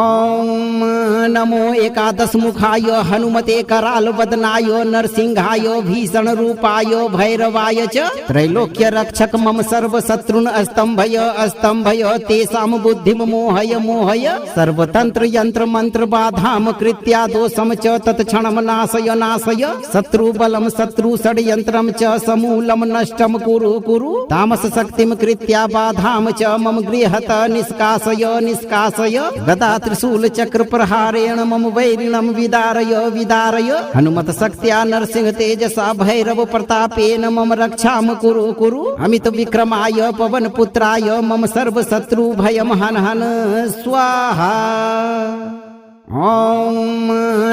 नमो एकादशमुखाय हनुमते करालवदनाय नरसिंहाय भीषण रूपाय भैरवाय च त्रैलोक्य रक्षक मम सर्व शत्रुन अस्तंभय अस्तंभय तेषां बुद्धिं मोहय मोहय सर्वतंत्र यंत्र मंत्र बाधाम कृत्या दोषम च तत्क्षणं नाशय नाशय शत्रु बलम शत्रु षड्यंत्रम च समूलम नष्टम कुरु कुरु तामस शक्तिम कृत्या बाधाम च मम गृहत निष्कासय निष्कासय गदा त्रिशूल चक्र प्रहारेण मम वैरिणम विदारय विदारय हनुमत शक्त्या नरसिंह तेजसा भैरव प्रतापेन मम रक्षाम कुरु कुरु अमित विक्रमाय पवन पुत्राय मम सर्व शत्रु भयम हन हन स्वाहा। ओम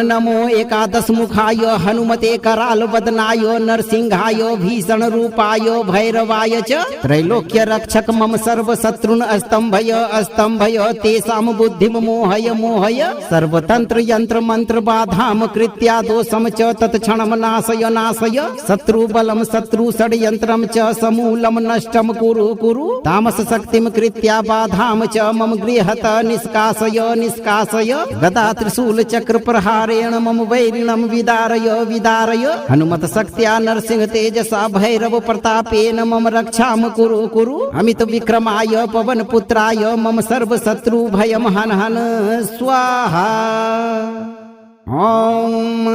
नमो एकादशमुखाय हनुमते करालवदनाय नरसिंहाय भीषण रूपाय भैरवाय च त्रैलोक्य रक्षक मम सर्व शत्रुन अस्तंभय अस्तंभय तेषां बुद्धिं मोहय मोहय सर्वतंत्र यंत्र मंत्र बाधाम कृत्या दोषम च तत्क्षणं नाशय नाशय शत्रु बलम शत्रु षड्यंत्रम च समूलम नष्टम कुरु कुरु तामस शक्तिम कृत्या बाधाम च मम गृहत निष्कासय निष्कासय गदा त्रिशूल चक्र प्रहारेण मम वैरिणम विदारय विदारय हनुमत शक्त्या नरसिंह तेजसा भैरव प्रतापेन मम रक्षाम कुरु कुरु अमित विक्रमाय पवन पुत्राय मम सर्व शत्रु भयम हन हन स्वाहा। ओम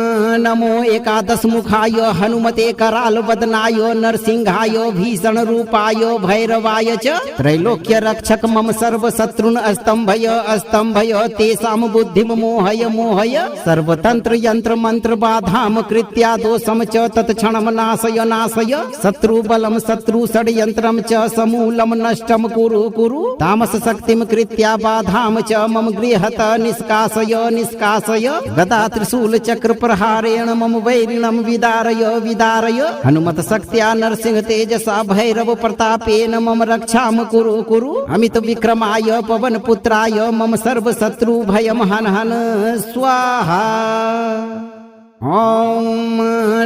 नमो एकादशमुखाय हनुमते करालवदनाय नरसिंहाय भीषण रूपाय भैरवाय च त्रैलोक्य रक्षक मम सर्व शत्रुन अस्तंभय अस्तंभय तेषां बुद्धिं मोहय मोहय सर्वतंत्र यंत्र मंत्र बाधाम कृत्या दोषम च तत्क्षणं नाशय नाशय शत्रु बलम शत्रु षड्यंत्रम च समूलम नष्टम कुरु कुरु तामस शक्तिम कृत्या बाधाम च मम गृहत निष्कासय निष्कासय गदा त्रिशूल चक्र प्रहारेण मम वैरिणम विदारय विदारय हनुमत शक्त्या नरसिंह तेजसा भैरव प्रतापेन मम रक्षाम कुरु कुरु अमित विक्रमाय पवन पुत्राय मम सर्व शत्रु भयम हन हन स्वाहा। ओम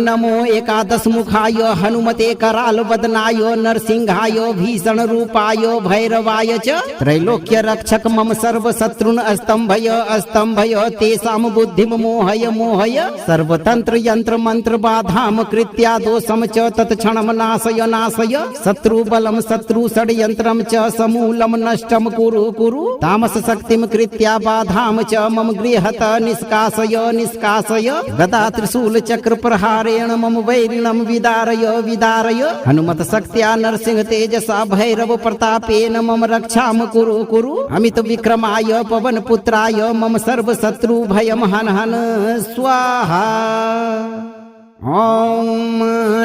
नमो एकादशमुखाय हनुमते करालवदनाय नरसिंहाय भीषण रूपाय भैरवाय च त्रैलोक्य रक्षक मम सर्व शत्रुन अस्तंभय अस्तंभय तेषां बुद्धिं मोहय मोहय सर्वतंत्र यंत्र मंत्र बाधाम कृत्या दोषम च तत्क्षणं नाशय नाशय शत्रु बलम शत्रु षड्यंत्रम च समूलम नष्टम कुरु कुरु तामस शक्तिम कृत्या बाधाम च मम गृहत निष्कासय निष्कासय गदा त्रिशूल चक्र प्रहारेण मम वैरिणम विदारय विदारय हनुमत शक्त्या नरसिंह तेजसा भैरव प्रतापेन मम रक्षाम कुरु कुरु अमित विक्रमाय पवन पुत्राय मम सर्व शत्रु भयम हन हन स्वाहा। ओम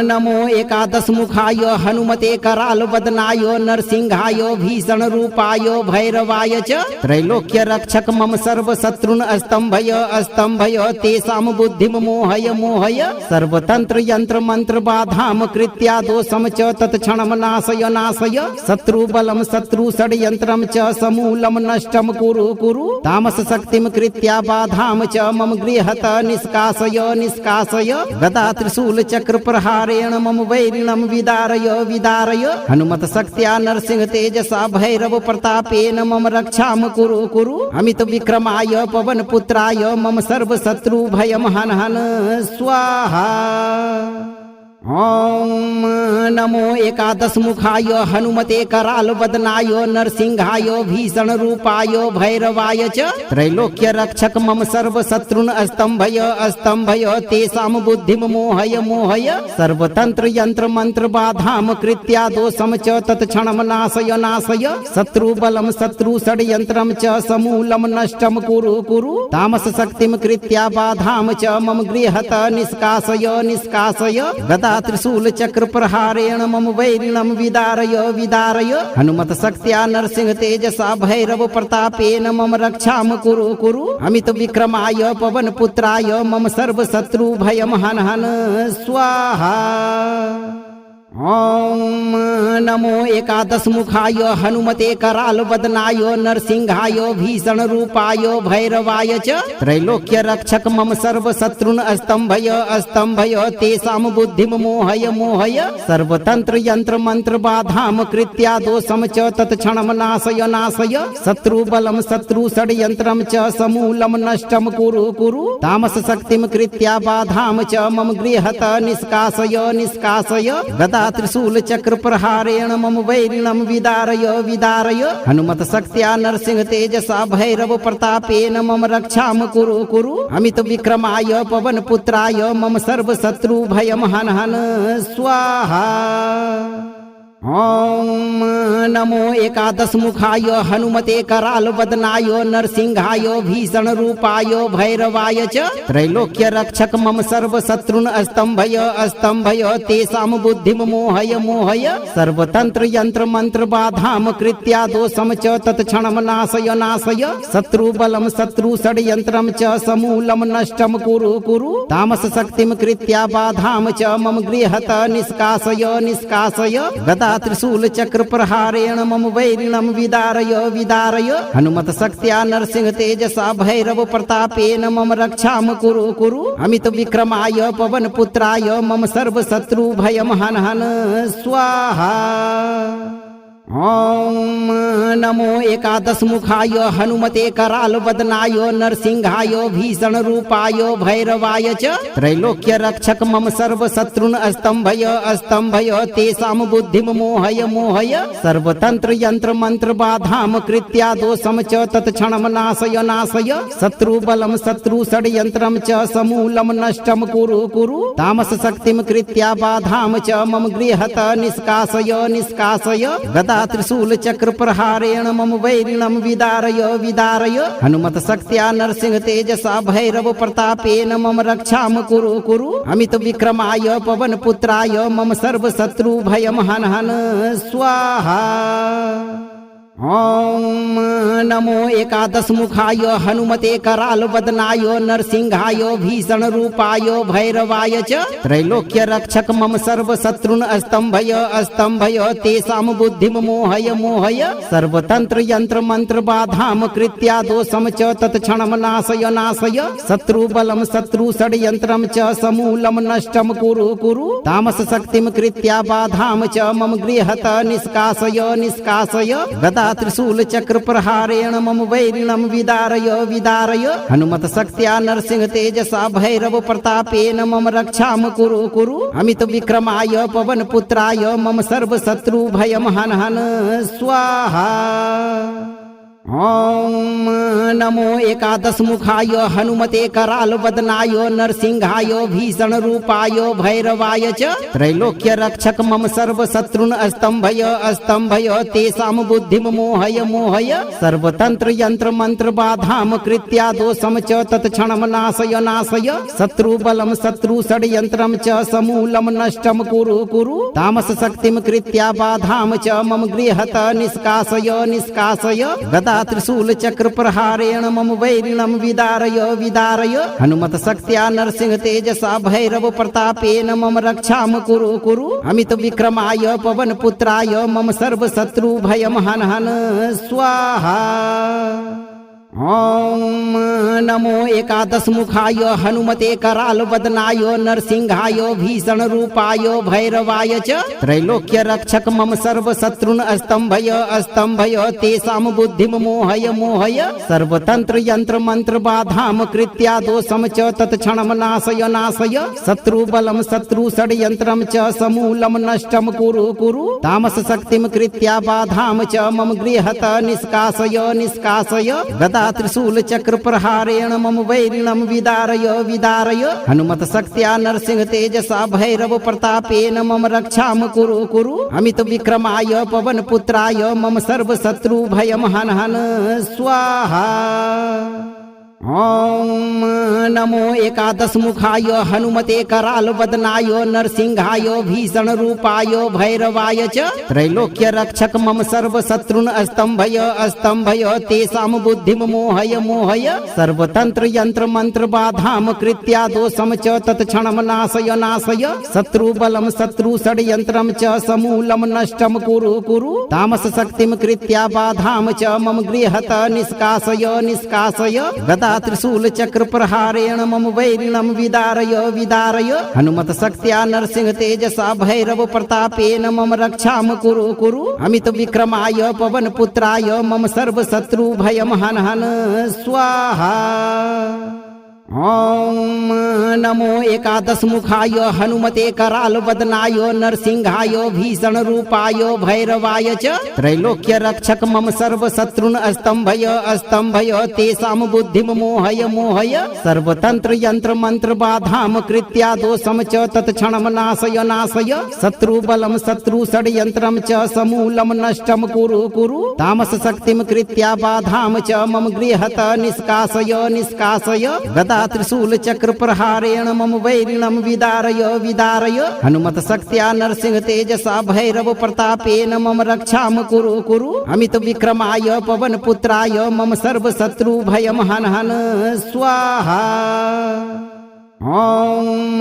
नमो एकादशमुखाय हनुमते करालवदनाय नरसिंहाय भीषण रूपाय भैरवाय च त्रैलोक्य रक्षक मम सर्व शत्रुन अस्तंभय अस्तंभय तेषां बुद्धिं मोहय मोहय सर्वतंत्र यंत्र मंत्र बाधाम कृत्या दोषम च तत्क्षणं नाशय नाशय शत्रु बलम शत्रु षड्यंत्रम च समूलम नष्टम कुरु कुरु तामस शक्तिम कृत्या बाधाम च मम गृहत निष्कासय निष्कासय गदा त्रिशूल चक्र प्रहारेण मम वैरिणम विदारय विदारय हनुमत शक्त्या नरसिंह तेजसा भैरव प्रतापेन मम रक्षाम कुरु कुरु अमित विक्रमाय पवन पुत्राय मम सर्व शत्रु भयम हन हन स्वाहा। ओम नमो एकादशमुखाय हनुमते करालवदनाय नरसिंहाय भीषण रूपाय भैरवाय च त्रैलोक्य रक्षक मम सर्व शत्रुन अस्तंभय अस्तंभय तेषां बुद्धिं मोहय मोहय सर्वतंत्र यंत्र मंत्र बाधाम कृत्या दोषम च तत्क्षणं नाशय नाशय शत्रु बलम शत्रु षड्यंत्रम च समूलम नष्टम कुरु कुरु तामस शक्तिम कृत्या बाधाम च मम गृहत निष्कासय निष्कासय गदा त्रिशूल चक्र प्रहारेण मम वैरिणम विदारय विदारय हनुमत शक्त्या नरसिंह तेजसा भैरव प्रतापेन मम रक्षाम कुरु कुरु अमित विक्रमाय पवन पुत्राय मम सर्व शत्रु भयम हन हन स्वाहा। ॐ नमो एकादशमुखाय हनुमते करालवदनाय नरसिंहाय भीषणरूपाय भैरवाय च त्रैलोक्य रक्षक मम सर्वशत्रुन् अस्तंभय अस्तंभय तेषां बुद्धिं मोहय मोहय सर्वतंत्र यंत्र मंत्र बाधाम कृत्या दोषम च तत्क्षणं नाशय नाशय शत्रुबलं शत्रु षड्यंत्रं च समूलं नष्टं कुरु कुरु तामस शक्तिं कृत्या बाधाम च मम गृहत निष्कासय निष्कासय गदा त्रिशूल चक्र प्रहारेण मम वैरिणं विदारय विदारय हनुमत शक्त्या नरसिंह तेजसा भैरव प्रतापेन मम रक्षाम कुरु कुरु अमित विक्रमाय पवन पुत्राय मम सर्व शत्रु भयम हन हन स्वाहा। ॐ नमो एकादशमुखाय हनुमते करालवदनाय नरसिंहाय भीषणरूपाय भैरवाय च त्रैलोक्य रक्षक मम सर्वशत्रुन् अस्तंभय अस्तंभय तेषां बुद्धिं मोहय मोहय सर्वतंत्र यंत्र मंत्र बाधाम कृत्या दोषम च तत्क्षणं नाशय नाशय शत्रुबलं शत्रु षड्यंत्रं च समूलं नष्टं कुरु कुरु तामस शक्तिं कृत्या बाधाम च मम गृहत निष्कासय निष्कासय गदा त्रिशूल चक्र प्रहारेण मम वैरिणं विदारय विदारय हनुमत शक्त्या नरसिंह तेजसा भैरव प्रतापेन मम रक्षाम कुरु कुरु अमित विक्रमाय पवन पुत्राय मम सर्व शत्रु भयम हन हन स्वाहा। ॐ नमो एकादशमुखाय हनुमते करालवदनाय नरसिंहाय भीषणरूपाय भैरवाय च त्रैलोक्य रक्षक मम सर्वशत्रुन् अस्तंभय अस्तंभय तेषां बुद्धिं मोहय मोहय सर्वतंत्र यंत्र मंत्र बाधाम कृत्या दोषम च तत्क्षणं नाशय नाशय शत्रुबलं शत्रु षड्यंत्रं च समूलं नष्टं कुरु कुरु तामस शक्तिं कृत्या बाधाम च मम गृहत निष्कासय निष्कासय गदा त्रिशूल चक्र प्रहारेण मम वैरिणं विदारय विदारय हनुमत शक्त्या नरसिंह तेजसा भैरव प्रतापेन मम रक्षाम कुरु कुरु अमित विक्रमाय पवन पुत्राय मम सर्व शत्रु भयम हन हन स्वाहा। ॐ नमो एकादशमुखाय हनुमते करालवदनाय नरसिंहाय भीषणरूपाय भैरवाय च त्रैलोक्य रक्षक मम सर्वशत्रुन् अस्तंभय अस्तंभय तेषां बुद्धिं मोहय मोहय सर्वतंत्र यंत्र मंत्र बाधाम कृत्या दोषम च तत्क्षणं नाशय नाशय शत्रुबलं शत्रु षड्यंत्रं च समूलं नष्टं कुरु कुरु तामस शक्तिं कृत्या बाधाम च मम गृहत निष्कासय निष्कासय गदा त्रिशूल चक्र प्रहारेण मम वैरिणं विदारय विदारय हनुमत शक्त्या नरसिंह तेजसा भैरव प्रतापेन मम रक्षाम कुरु कुरु अमित विक्रमाय पवन पुत्राय मम सर्व शत्रु भयम हन हन स्वाहा। ॐ नमो एकादशमुखाय हनुमते करालवदनाय नरसिंहाय भीषणरूपाय भैरवाय च त्रैलोक्य रक्षक मम सर्वशत्रुन् अस्तंभय अस्तंभय तेषां बुद्धिं मोहय मोहय सर्वतंत्र यंत्र मंत्र बाधाम कृत्या दोषम च तत्क्षणं नाशय नाशय शत्रुबलं शत्रु षड्यंत्रं च समूलं नष्टं कुरु कुरु तामस शक्तिं कृत्या बाधाम च मम गृहत निष्कासय निष्कासय गदा त्रिशूल चक्र प्रहारेण मम वैरिणं विदारय विदारय हनुमत शक्त्या नरसिंह तेजसा भैरव प्रतापेन मम रक्षाम कुरु कुरु अमित विक्रमाय पवन पुत्राय मम सर्व शत्रु भयम हन हन स्वाहा। ॐ नमो एकादशमुखाय हनुमते करालवदनाय नरसिंहाय भीषणरूपाय भैरवाय च त्रैलोक्य रक्षक मम सर्वशत्रुन् अस्तंभय अस्तंभय तेषां बुद्धिं मोहय मोहय सर्वतंत्र यंत्र मंत्र बाधाम कृत्या दोषम च तत्क्षणं नाशय नाशय शत्रुबलं शत्रु षड्यंत्रं च समूलं नष्टं कुरु कुरु तामस शक्तिं कृत्या बाधाम च मम गृहत निष्कासय निष्कासय गदा त्रिशूल चक्र प्रहारेण मम वैरिणं विदारय विदारय हनुमत शक्त्या नरसिंह तेजसा भैरव प्रतापेन मम रक्षाम कुरु कुरु अमित विक्रमाय पवन पुत्राय मम सर्व शत्रु भयम हन हन स्वाहा। ॐ नमो एकादश मुखाय हनुमते कराल वदनाय नरसिंहाय भीषण रूपाय भैरवाय च त्रैलोक्य रक्षक मम सर्व शत्रुन अस्तंभय अस्तंभय तेषां बुद्धिम मोहय मोहय सर्वतंत्र यंत्र मंत्र बाधाम कृत्या दोषम च तत्क्षणम नाशय नाशय शत्रु बलम शत्रु षड्यंत्रम च समूलम नष्टम कुरु कुरु तामस शक्तिम कृत्या बाधाम च मम गृहत निष्कासय निष्कासय गदा त्रिशूल चक्र प्रहारेण मम वैरिणम विदारय विदारय हनुमत शक्त्या नरसिंह तेजसा भैरव प्रतापेन मम रक्षाम कुरु कुरु अमित विक्रमाय पवन पुत्राय मम सर्व शत्रु भयम हन हन स्वाहा। ओम नमो एकादश मुखाय हनुमते कराल वदनाय नरसिंहाय भीषण रूपाय भैरवाय च त्रैलोक्य रक्षक मम सर्व शत्रुन अस्तंभय अस्तंभय तेषां बुद्धिम मोहय मोहय सर्वतंत्र यंत्र मंत्र बाधाम कृत्या दोषम च तत्क्षणम नाशय नाशय शत्रु बलम शत्रु षड्यंत्रम च समूलम नष्टम कुरु कुरु तामस शक्तिम कृत्या बाधाम च मम गृहत निष्कासय निष्कासय गदा त्रिशूल चक्र प्रहारेण मम वैरिणम विदारय विदारय हनुमत शक्त्या नरसिंह तेजसा भैरव प्रतापेन मम रक्षाम कुरु कुरु अमित विक्रमाय पवन पुत्राय मम सर्व शत्रु भयम हन हन स्वाहा। ओम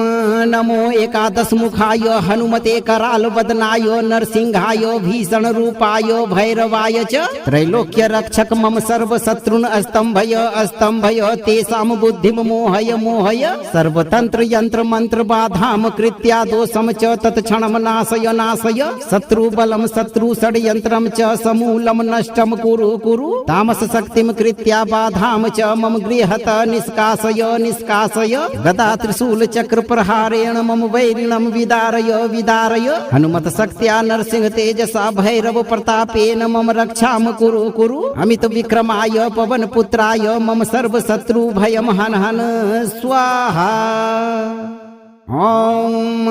नमो एकादश मुखाय हनुमते कराल वदनाय नरसिंहाय भीषण रूपाय भैरवाय च त्रैलोक्य रक्षक मम सर्व शत्रुन अस्तंभय अस्तंभय तेषां बुद्धिम मोहय मोहय सर्वतंत्र यंत्र मंत्र बाधाम कृत्या दोषम च तत्क्षणम नाशय नाशय शत्रु बलम शत्रु षड्यंत्रम च समूलम नष्टम कुरु कुरु तामस शक्तिम कृत्या बाधाम च मम गृहत निष्कासय निष्कासय गदा त्रिशूल चक्र प्रहारेण मम वैरिणम विदारय विदारय हनुमत शक्त्या नरसिंह तेजसा भैरव प्रतापेन मम रक्षाम कुरु कुरु अमित विक्रमाय पवन पुत्राय मम सर्व शत्रु भयम हन हन स्वाहा। ओम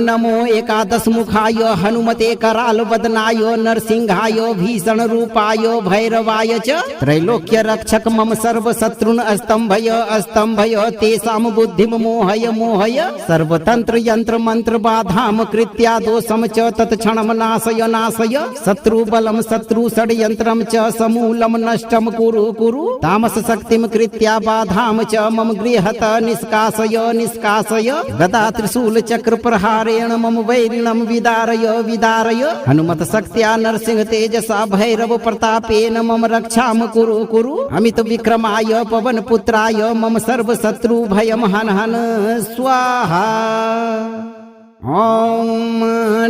नमो एकादश मुखाय हनुमते कराल वदनाय नरसिंहाय भीषण रूपाय भैरवाय च त्रैलोक्य रक्षक मम सर्व शत्रुन अस्तंभय अस्तंभय तेषां बुद्धिम मोहय मोहय सर्वतंत्र यंत्र मंत्र बाधाम कृत्या दोषम च तत्क्षणम नाशय नाशय शत्रु बलम शत्रु षड्यंत्रम च समूलम नष्टम कुरु कुरु तामस शक्तिम कृत्या बाधाम च मम गृहत निष्कासय निष्कासय गदा त्रिशूल चक्र प्रहारेण मम वैरिणम विदारय विदारय हनुमत शक्त्या नरसिंह तेजसा भैरव प्रतापेन मम रक्षाम कुरु कुरु अमित विक्रमाय पवन पुत्राय मम सर्व शत्रु भयम हन हन स्वाहा। ओम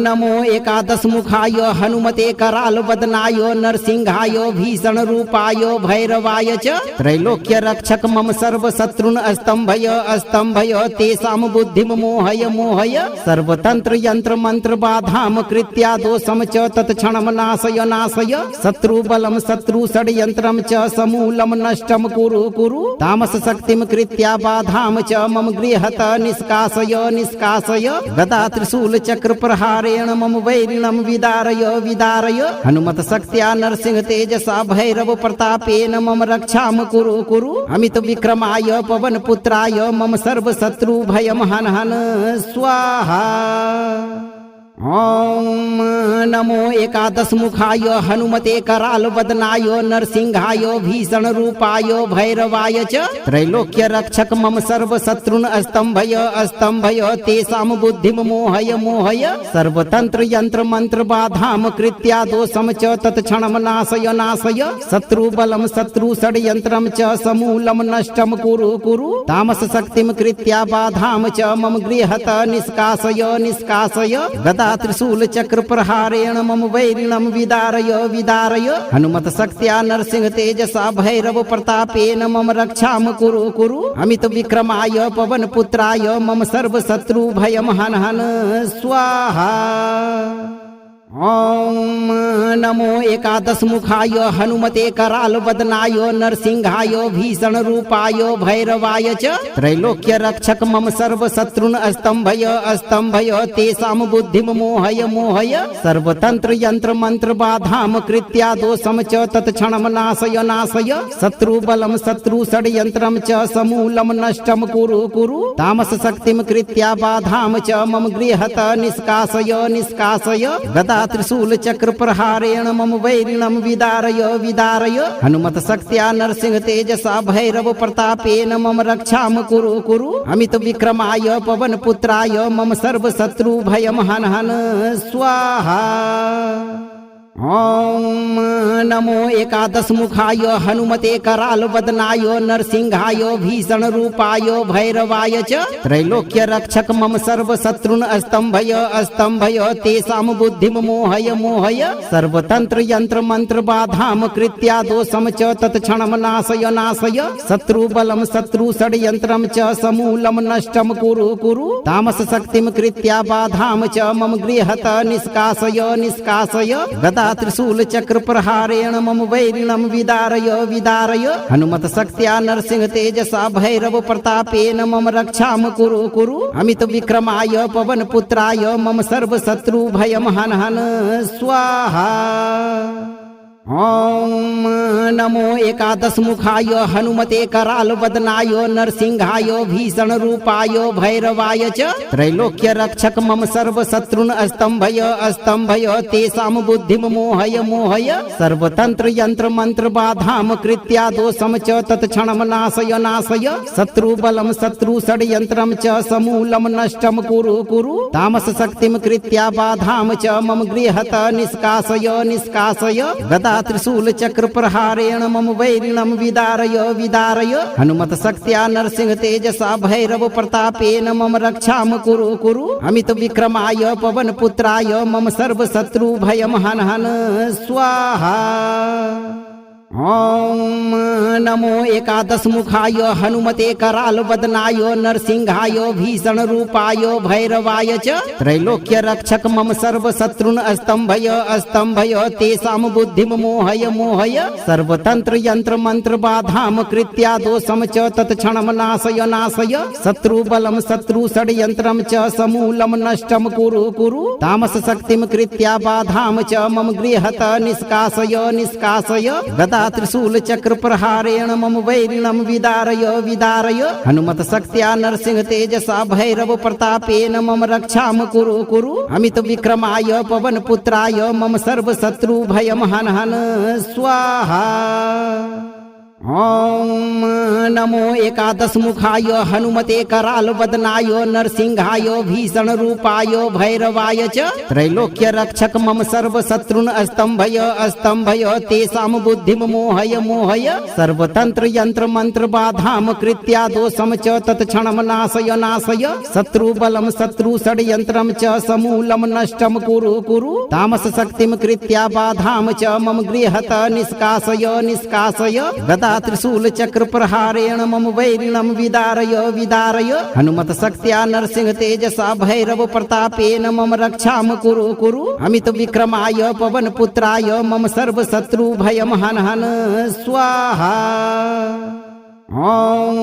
नमो एकादश मुखाय हनुमते कराल वदनाय नरसिंहाय भीषण रूपाय भैरवाय च त्रैलोक्य रक्षक मम सर्व शत्रुन अस्तंभय अस्तंभय तेषां बुद्धिम मोहय मोहय सर्वतंत्र यंत्र मंत्र बाधाम कृत्या दोषम च तत्क्षणम नाशय नाशय शत्रु बलम शत्रु षड्यंत्रम च समूलम नष्टम कुरु कुरु तामस शक्तिम कृत्या बाधाम च मम गृहत निष्कासय निष्कासय गदा त्रिशूल चक्र प्रहारेण मम वैरिणम विदारय विदारय हनुमत शक्त्या नरसिंह तेजसा भैरव प्रतापेन मम रक्षाम कुरु कुरु अमित विक्रमाय पवन पुत्राय मम सर्व शत्रु भयम हन हन स्वाहा। ओम नमो एकादश मुखाय हनुमते कराल वदनाय नरसिंहाय भीषण रूपाय भैरवाय च त्रैलोक्य रक्षक मम सर्व शत्रुन अस्तंभय अस्तंभय तेषां बुद्धिम मोहय मोहय सर्वतंत्र यंत्र मंत्र बाधाम कृत्या दोषम च तत्क्षणम नाशय नाशय शत्रु बलम शत्रु षड्यंत्रम च समूलम नष्टम कुरु कुरु तामस शक्तिम कृत्या बाधाम च मम गृहत निष्कासय निष्कासय गदा त्रिशूल चक्र प्रहारेण मम वैरिणम विदारय विदारय हनुमत शक्त्या नरसिंह तेजसा भैरव प्रतापेन मम रक्षाम कुरु कुरु अमित विक्रमाय पवन पुत्राय मम सर्व शत्रु भयम हन हन स्वाहा। ॐ नमो एकादशमुखाय हनुमते करालवदनाय नरसिंहाय भीषणरूपाय भैरवाय च त्रैलोक्य रक्षक मम सर्वशत्रुन् अस्तंभय अस्तंभय तेषां बुद्धिं मोहय मोहय सर्वतंत्र यंत्र मंत्र बाधाम कृत्या दोषम च तत्क्षणं नाशय नाशय शत्रुबलं शत्रु षड्यंत्रं च समूलं नष्टं कुरु कुरु तामस शक्तिं कृत्या बाधाम च मम गृहत निष्कासय निष्कासय गदा त्रिशूल चक्र प्रहारेण मम वैरिणं विदारय विदारय हनुमत शक्त्या नरसिंह तेजसा भैरव प्रतापेन मम रक्षाम कुरु कुरु अमित विक्रमाय पवन पुत्राय मम सर्व शत्रु भयम हन हन स्वाहा। ॐ नमो एकादशमुखाय हनुमते करालवदनाय नरसिंहाय भीषणरूपाय भैरवाय च त्रैलोक्य रक्षक मम सर्वशत्रुन् अस्तंभय अस्तंभय तेषां बुद्धिं मोहय मोहय सर्वतंत्र यंत्र मंत्र बाधाम कृत्या दोषम च तत्क्षणं नाशय नाशय शत्रुबलं शत्रु षड्यंत्रं च समूलं नष्टं कुरु कुरु तामस शक्तिं कृत्या बाधाम च मम गृहत निष्कासय निष्कासय गदा त्रिशूल चक्र प्रहारेण मम वैरिणं विदारय विदारय हनुमत शक्त्या नरसिंह तेजसा भैरव प्रतापेन मम रक्षाम कुरु कुरु अमित विक्रमाय पवन पुत्राय मम सर्व शत्रु भयम हन हन स्वाहा। ॐ नमो एकादशमुखाय हनुमते करालवदनाय नरसिंहाय भीषणरूपाय भैरवाय च त्रैलोक्य रक्षक मम सर्वशत्रुन् अस्तंभय अस्तंभय तेषां बुद्धिं मोहय मोहय सर्वतंत्र यंत्र मंत्र बाधाम कृत्या दोषम च तत्क्षणं नाशय नाशय शत्रुबलं शत्रु षड्यंत्रं च समूलं नष्टं कुरु कुरु तामस शक्तिं कृत्या बाधाम च मम गृहत निष्कासय निष्कासय गदा त्रिशूल चक्र प्रहारेण मम वैरिणं विदारय विदारय हनुमत शक्त्या नरसिंह तेजसा भैरव प्रतापेन मम रक्षाम कुरु कुरु अमित विक्रमाय पवन पुत्राय मम सर्व शत्रु भयम हन हन स्वाहा। ॐ नमो एकादशमुखाय हनुमते करालवदनाय नरसिंहाय भीषणरूपाय भैरवाय च त्रैलोक्य रक्षक मम सर्वशत्रुन् अस्तंभय अस्तंभय तेषां बुद्धिं मोहय मोहय सर्वतंत्र यंत्र मंत्र बाधाम कृत्या दोषम च तत्क्षणं नाशय नाशय शत्रुबलं शत्रु षड्यंत्रं च समूलं नष्टं कुरु कुरु तामस शक्तिं कृत्या बाधाम च मम गृहत निष्कासय निष्कासय गदा त्रिशूल चक्र प्रहारेण मम वैरिणं विदारय विदारय हनुमत शक्त्या नरसिंह तेजसा भैरव प्रतापेन मम रक्षाम कुरु कुरु अमित विक्रमाय पवन पुत्राय मम सर्व शत्रु भयम हन हन स्वाहा। ॐ नमो एकादशमुखाय हनुमते करालवदनाय नरसिंहाय भीषणरूपाय भैरवाय च त्रैलोक्य रक्षक मम सर्वशत्रुन् अस्तंभय अस्तंभय तेषां बुद्धिं मोहय मोहय सर्वतंत्र यंत्र मंत्र बाधाम कृत्या दोषम च तत्क्षणं नाशय नाशय शत्रुबलं शत्रु षड्यंत्रं च समूलं नष्टं कुरु कुरु तामस शक्तिं कृत्या बाधाम च मम गृहत निष्कासय निष्कासय गदा त्रिशूल चक्र प्रहारेण मम वैरिणं विदारय विदारय हनुमत शक्त्या नरसिंह तेजसा भैरव प्रतापेन मम रक्षाम कुरु कुरु अमित विक्रमाय पवन पुत्राय मम सर्व शत्रु भयम हन हन स्वाहा। ॐ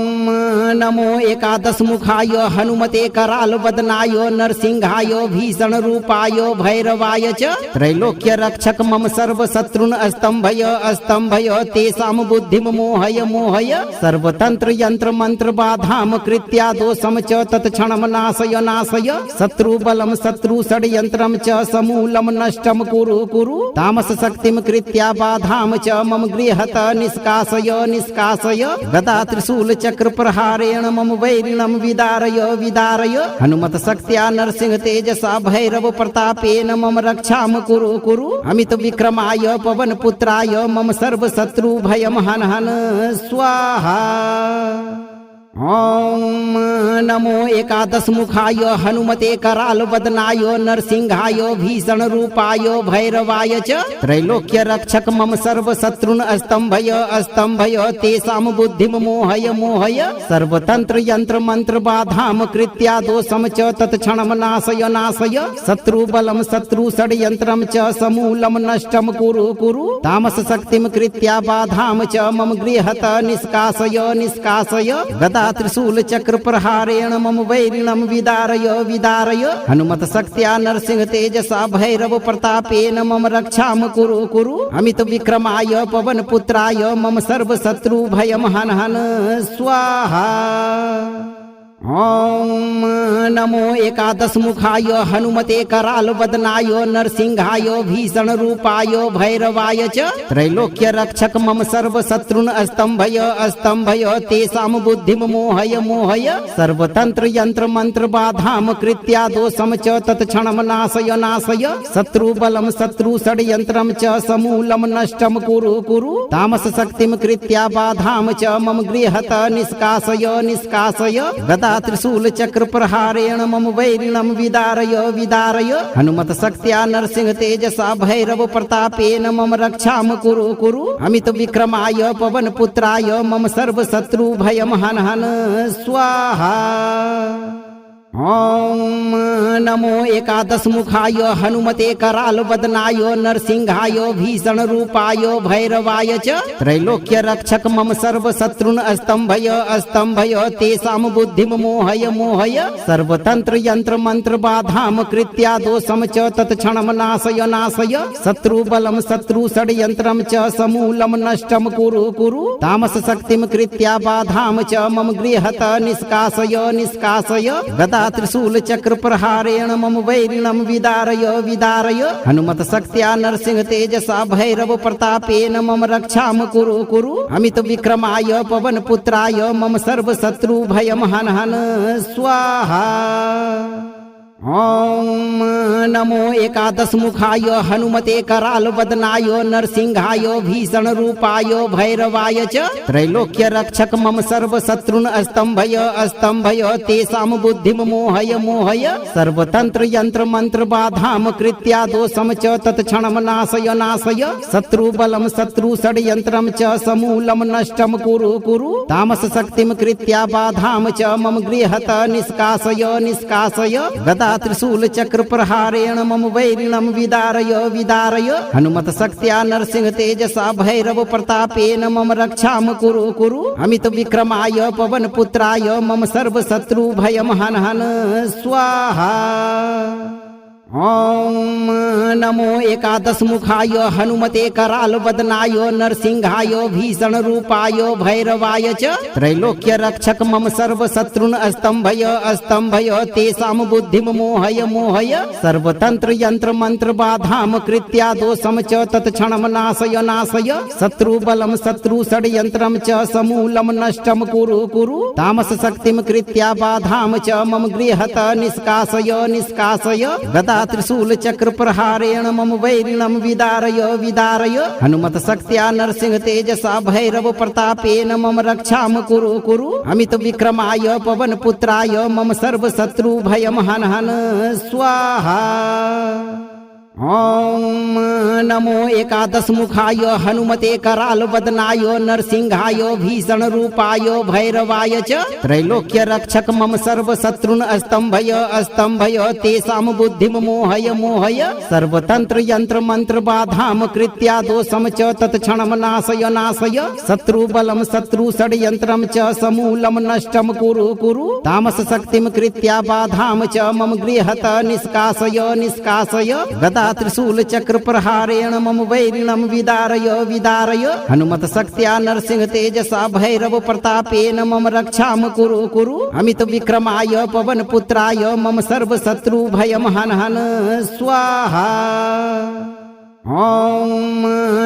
नमो एकादशमुखाय हनुमते करालवदनाय नरसिंहाय भीषणरूपाय भैरवाय च त्रैलोक्य रक्षक मम सर्वशत्रुन् अस्तंभय अस्तंभय तेषां बुद्धिं मोहय मोहय सर्वतंत्र यंत्र मंत्र बाधाम कृत्या दोषम च तत्क्षणं नाशय नाशय शत्रुबलं शत्रु षड्यंत्रं च समूलं नष्टं कुरु कुरु तामस शक्तिं कृत्या बाधाम च मम गृहत निष्कासय निष्कासय गदा त्रिशूल चक्र प्रहारेण मम वैरिणं विदारय विदारय हनुमत शक्त्या नरसिंह तेजसा भैरव प्रतापेन मम रक्षाम कुरु कुरु अमित विक्रमाय पवन पुत्राय मम सर्व शत्रु भयम हन हन स्वाहा। ॐ नमो एकादश मुखाय हनुमते कराल वदनाय नरसिंहाय भीषण रूपाय भैरवाय च त्रैलोक्य रक्षक मम सर्व शत्रुन अस्तंभय अस्तंभय तेषां बुद्धिम मोहय मोहय सर्वतंत्र यंत्र मंत्र बाधाम कृत्या दोषम च तत्क्षणम नाशय नाशय शत्रु बलम शत्रु षड्यंत्रम च समूलम नष्टम कुरु कुरु तामस शक्तिम कृत्या बाधाम च मम गृहत निष्कासय निष्कासय गदा त्रिशूल चक्र प्रहारेण मम वैरिणम विदारय विदारय हनुमत शक्त्या नरसिंह तेजसा भैरव प्रतापेन मम रक्षाम कुरु कुरु अमित विक्रमाय पवन पुत्राय मम सर्व शत्रु भयम हन हन स्वाहा। ओम नमो एकादश मुखाय हनुमते कराल वदनाय नरसिंहाय भीषण रूपाय भैरवाय च त्रैलोक्य रक्षक मम सर्व शत्रुन अस्तंभय अस्तंभय तेषां बुद्धिम मोहय मोहय सर्वतंत्र यंत्र मंत्र बाधाम कृत्या दोषम च तत्क्षणम नाशय नाशय शत्रु बलम शत्रु षड्यंत्रम च समूलम नष्टम कुरु कुरु तामस शक्तिम कृत्या बाधाम च मम गृहत निष्कासय निष्कासय गदा त्रिशूल चक्र प्रहारेण मम वैरिणम विदारय विदारय हनुमत शक्त्या नरसिंह तेजसा भैरव प्रतापेन मम रक्षाम कुरु कुरु अमित विक्रमाय पवन पुत्राय मम सर्व शत्रु भयम हन हन स्वाहा। ओम नमो एकादश मुखाय हनुमते कराल वदनाय नरसिंहाय भीषण रूपाय भैरवाय च त्रैलोक्य रक्षक मम सर्व शत्रुन अस्तंभय अस्तंभय तेषां बुद्धिम मोहय मोहय सर्वतंत्र यंत्र मंत्र बाधाम कृत्या दोषम च तत्क्षणम नाशय नाशय शत्रु बलम शत्रु षड्यंत्रम च समूलम नष्टम कुरु कुरु तामस शक्तिम कृत्या बाधाम च मम गृहत निष्कासय निष्कासय गदा त्रिशूल चक्र प्रहारेण मम वैरिणम विदारय विदारय हनुमत शक्त्या नरसिंह तेजसा भैरव प्रतापेन मम रक्षाम कुरु कुरु अमित विक्रमाय पवन पुत्राय मम सर्व शत्रु भयम हन हन स्वाहा। ओम नमो एकादश मुखाय हनुमते कराल वदनाय नरसिंहाय भीषण रूपाय भैरवाय च त्रैलोक्य रक्षक मम सर्व शत्रुन अस्तंभय अस्तंभय तेषां बुद्धिम मोहय मोहय सर्वतंत्र यंत्र मंत्र बाधाम कृत्या दोषम च तत्क्षणम नाशय नाशय शत्रु बलम शत्रु षड्यंत्रम च समूलम नष्टम कुरु कुरु तामस शक्तिम कृत्या बाधाम च मम गृहत निष्कासय निष्कासय गदा त्रिशूल चक्र प्रहारेण मम वैरिणम विदारय विदारय हनुमत शक्त्या नरसिंह तेजसा भैरव प्रतापेन मम रक्षाम कुरु कुरु अमित विक्रमाय पवन पुत्राय मम सर्व शत्रु भयम हन हन स्वाहा। ओम नमो एकादश मुखाय हनुमते कराल वदनाय नरसिंहाय भीषण रूपाय भैरवाय च त्रैलोक्य रक्षक मम सर्व शत्रुन अस्तंभय अस्तंभय तेषां बुद्धिम मोहय मोहय सर्वतंत्र यंत्र मंत्र बाधाम कृत्या दोषम च तत्क्षणम नाशय नाशय शत्रु बलम शत्रु षड्यंत्रम च समूलम नष्टम कुरु कुरु तामस शक्तिम कृत्या बाधाम च मम गृहत निष्कासय निष्कासय गदा त्रिशूल चक्र प्रहारेण मम वैरिणम विदारय विदारय हनुमत शक्त्या नरसिंह तेजसा भैरव प्रतापेन मम रक्षाम कुरु कुरु अमित विक्रमाय पवन पुत्राय मम सर्व शत्रु भयम हन हन स्वाहा। ओम नमो एकादश मुखाय हनुमते कराल वदनाय नरसिंहाय भीषण रूपाय भैरवाय च त्रैलोक्य रक्षक मम सर्व शत्रुन अस्तंभय अस्तंभय तेषां बुद्धिम मोहय मोहय सर्वतंत्र यंत्र मंत्र बाधाम कृत्या दोषम च तत्क्षणम नाशय नाशय शत्रु बलम शत्रु षड्यंत्रम च समूलम नष्टम कुरु कुरु तामस शक्तिम कृत्या बाधाम च मम गृहत निष्कासय निष्कासय गदा त्रिशूल चक्र प्रहारेण मम वैरिणम विदारय विदारय हनुमत शक्त्या नरसिंह तेजसा भैरव प्रतापेन मम रक्षाम कुरु कुरु अमित विक्रमाय पवन पुत्राय मम सर्व शत्रु भयम हन हन स्वाहा। ॐ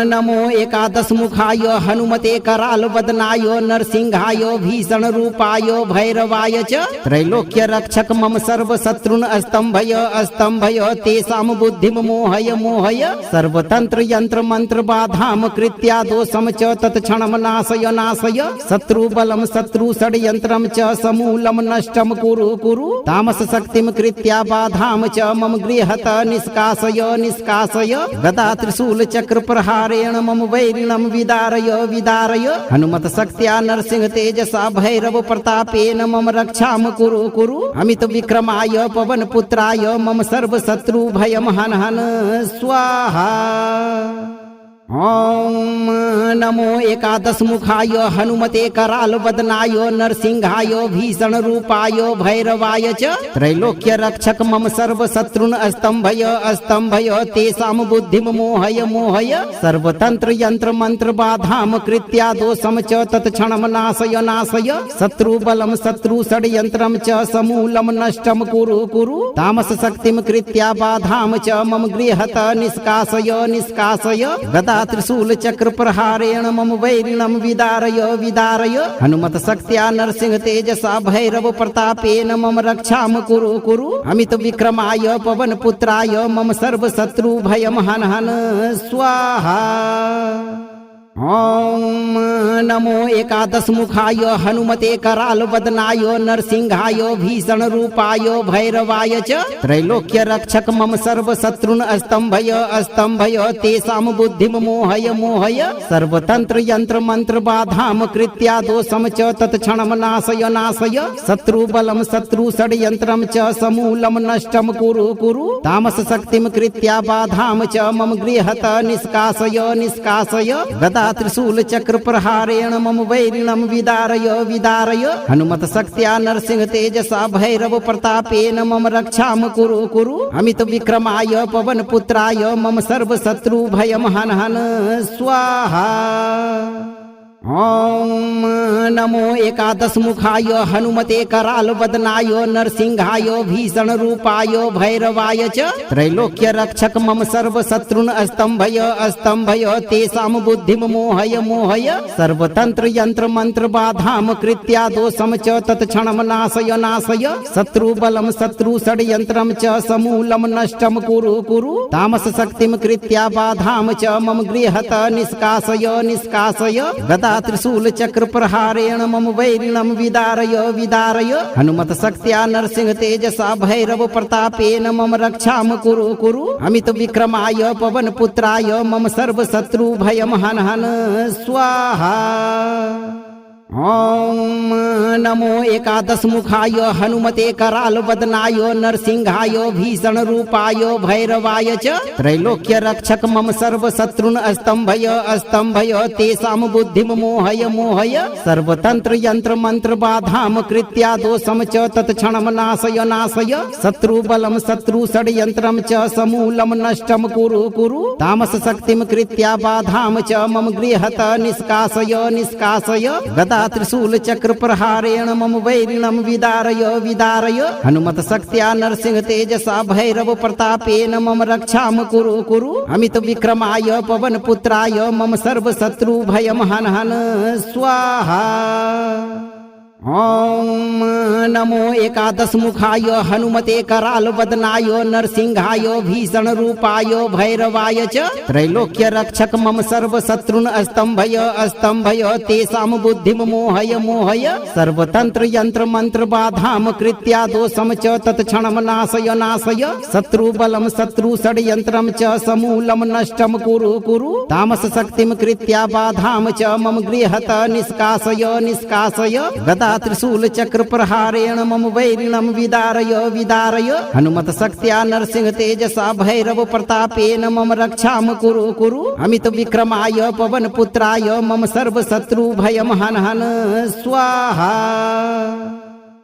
नमो एकादशमुखाय हनुमते करालवदनाय नरसिंहाय भीषणरूपाय भैरवाय च त्रैलोक्य रक्षक मम सर्वशत्रुन् अस्तंभय अस्तंभय तेषां बुद्धिं मोहय मोहय सर्वतंत्र यंत्र मंत्र बाधाम कृत्या दोषम च तत्क्षणं नाशय नाशय शत्रुबलं शत्रु षड्यंत्रं च समूलं नष्टं कुरु कुरु तामस शक्तिं कृत्या बाधाम च मम गृहत निष्कासय निष्कासय गदा त्रिशूल चक्र प्रहारेण मम वैरिणं विदारय विदारय हनुमत शक्त्या नरसिंह तेजसा भैरव प्रतापेन मम रक्षाम कुरु कुरु अमित विक्रमाय पवन पुत्राय मम सर्व शत्रु भयम हन हन स्वाहा। ॐ नमो एकादशमुखाय हनुमते करालवदनाय नरसिंहाय भीषणरूपाय भैरवाय च त्रैलोक्य रक्षक मम सर्वशत्रुन् अस्तंभय अस्तंभय तेषां बुद्धिं मोहय मोहय सर्वतंत्र यंत्र मंत्र बाधाम कृत्या दोषम च तत्क्षणं नाशय नाशय शत्रुबलं शत्रु षड्यंत्रं च समूलं नष्टं कुरु कुरु तामस शक्तिं कृत्या बाधाम च मम गृहत निष्कासय निष्कासय गदा त्रिशूल चक्र प्रहारेण मम वैरिणं विदारय विदारय हनुमत शक्त्या नरसिंह तेजसा भैरव प्रतापेन मम रक्षाम कुरु कुरु अमित विक्रमाय पवन पुत्राय मम सर्व शत्रु भयम हन हन स्वाहा। ॐ नमो एकादशमुखाय हनुमते करालवदनाय नरसिंहाय भीषणरूपाय भैरवाय च त्रैलोक्य रक्षक मम सर्वशत्रुन् अस्तंभय अस्तंभय तेषां बुद्धिं मोहय मोहय सर्वतंत्र यंत्र मंत्र बाधाम कृत्या दोषम च तत्क्षणं नाशय नाशय शत्रुबलं शत्रु षड्यंत्रं च समूलं नष्टं कुरु कुरु तामस शक्तिं कृत्या बाधाम च मम गृहत निष्कासय निष्कासय गदा त्रिशूल चक्र प्रहारेण मम वैरिणं विदारय विदारय हनुमत शक्त्या नरसिंह तेजसा भैरव प्रतापेन मम रक्षाम कुरु कुरु अमित विक्रमाय पवन पुत्राय मम सर्व शत्रु भयम हन हन स्वाहा। ॐ नमो एकादशमुखाय हनुमते करालवदनाय नरसिंहाय भीषणरूपाय भैरवाय च त्रैलोक्य रक्षक मम सर्वशत्रुन् अस्तंभय अस्तंभय तेषां बुद्धिं मोहय मोहय सर्वतंत्र यंत्र मंत्र बाधाम कृत्या दोषम च तत्क्षणं नाशय नाशय शत्रुबलं शत्रु षड्यंत्रं च समूलं नष्टं कुरु कुरु तामस शक्तिं कृत्या बाधाम च मम गृहत निष्कासय निष्कासय गदा त्रिशूल चक्र प्रहारेण मम वैरिणं विदारय विदारय हनुमत शक्त्या नरसिंह तेजसा भैरव प्रतापेन मम रक्षाम कुरु कुरु अमित विक्रमाय पवन पुत्राय मम सर्व शत्रु भयम हन हन स्वाहा। ॐ नमो एकादशमुखाय हनुमते करालवदनाय नरसिंहाय भीषणरूपाय भैरवाय च त्रैलोक्य रक्षक मम सर्वशत्रुन् अस्तंभय अस्तंभय तेषां बुद्धिं मोहय मोहय सर्वतंत्र यंत्र मंत्र बाधाम कृत्या दोषम च तत्क्षणं नाशय नाशय शत्रुबलं शत्रु षड्यंत्रं च समूलं नष्टं कुरु कुरु तामस शक्तिं कृत्या बाधाम च मम गृहत निष्कासय निष्कासय गदा त्रिशूल चक्र प्रहारेण मम वैरिणं विदारय विदारय हनुमत शक्त्या नरसिंह तेजसा भैरव प्रतापेन मम रक्षाम कुरु कुरु अमित विक्रमाय पवन पुत्राय मम सर्व शत्रु भयम हन हन स्वाहा। ॐ नमो एकादशमुखाय हनुमते करालवदनाय नरसिंहाय भीषणरूपाय भैरवाय च त्रैलोक्य रक्षक मम सर्वशत्रुन् अस्तंभय अस्तंभय तेषां बुद्धिं मोहय मोहय सर्वतंत्र यंत्र मंत्र बाधाम कृत्या दोषम च तत्क्षणं नाशय नाशय शत्रुबलं शत्रु षड्यंत्रं च समूलं नष्टं कुरु कुरु तामस शक्तिं कृत्या बाधाम च मम गृहत निष्कासय निष्कासय गदा त्रिशूल चक्र प्रहारेण मम वैरिणं विदारय विदारय हनुमत शक्त्या नरसिंह तेजसा भैरव प्रतापेन मम रक्षाम कुरु कुरु अमित विक्रमाय पवन पुत्राय मम सर्व शत्रु भयम हन हन स्वाहा।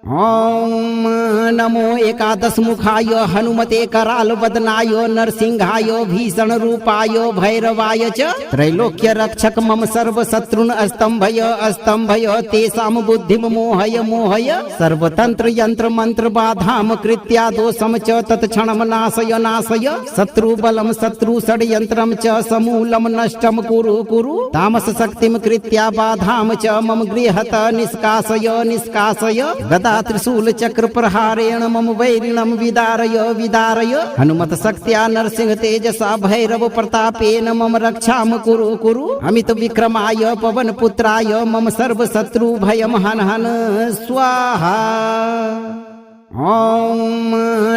ॐ नमो एकादश मुखाय हनुमते कराल वदनाय नरसिंहाय भीषण रूपाय भैरवाय च त्रैलोक्य रक्षक मम सर्व शत्रुन अस्तंभय अस्तंभय तेषां बुद्धिम मोहय मोहय सर्वतंत्र यंत्र मंत्र बाधाम कृत्या दोषम च तत्क्षणम नाशय नाशय शत्रु बलम शत्रु षड्यंत्रम च समूलम नष्टम कुरु कुरु तामस शक्तिम कृत्या बाधाम च मम गृहत निष्कासय निष्कासय गदा त्रिशूल चक्र प्रहारेण मम वैरिणम विदारय विदारय हनुमत शक्त्या नरसिंह तेजसा भैरव प्रतापेन मम रक्षाम कुरु कुरु अमित विक्रमाय पवन पुत्राय मम सर्व शत्रु भयम हन हन स्वाहा। ओम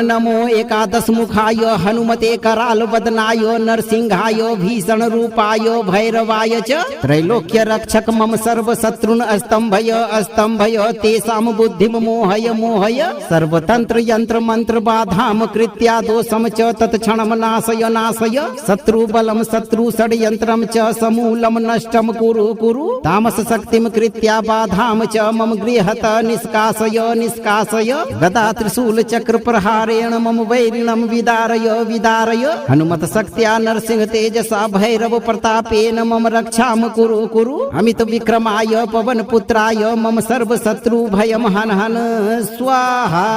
नमो एकादश मुखाय हनुमते कराल वदनाय नरसिंहाय भीषण रूपाय भैरवाय च त्रैलोक्य रक्षक मम सर्व शत्रुन अस्तंभय अस्तंभय तेषां बुद्धिम मोहय मोहय सर्वतंत्र यंत्र मंत्र बाधाम कृत्या दोषम च तत्क्षणम नाशय नाशय शत्रु बलम शत्रु षड्यंत्रम च समूलम नष्टम कुरु कुरु तामस शक्तिम कृत्या बाधाम च मम गृहत निष्कासय निष्कासय गदा त्रिशूल चक्र प्रहारेण मम वैरिणम विदारय विदारय हनुमत शक्त्या नरसिंह तेजसा भैरव प्रतापेन मम रक्षाम कुरु कुरु अमित विक्रमाय पवन पुत्राय मम सर्व शत्रु भयम हन हन स्वाहा।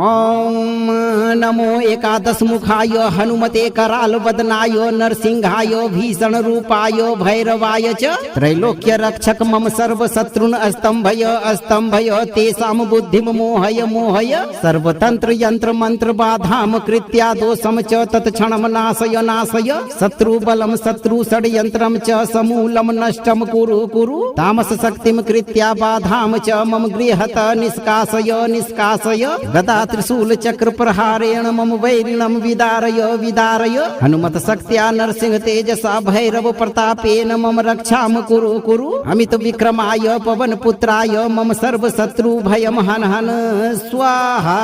ओम नमो एकादश मुखाय हनुमते कराल वदनाय नरसिंहाय भीषण रूपाय भैरवाय च त्रैलोक्य रक्षक मम सर्व शत्रुन अस्तंभय अस्तंभय तेषां बुद्धिम मोहय मोहय सर्वतंत्र यंत्र मंत्र बाधाम कृत्या दोषम च तत्क्षणम नाशय नाशय शत्रु बलम शत्रु षड्यंत्रम च समूलम नष्टम कुरु कुरु तामस शक्तिम कृत्या बाधाम च मम गृहत निष्कासय निष्कासय गदा त्रिशूल चक्र प्रहारेण मम वैरिणम विदारय विदारय हनुमत शक्त्या नरसिंह तेजसा भैरव प्रतापेन मम रक्षाम कुरु कुरु अमित विक्रमाय पवन पुत्राय मम सर्व शत्रु भयम हन हन स्वाहा।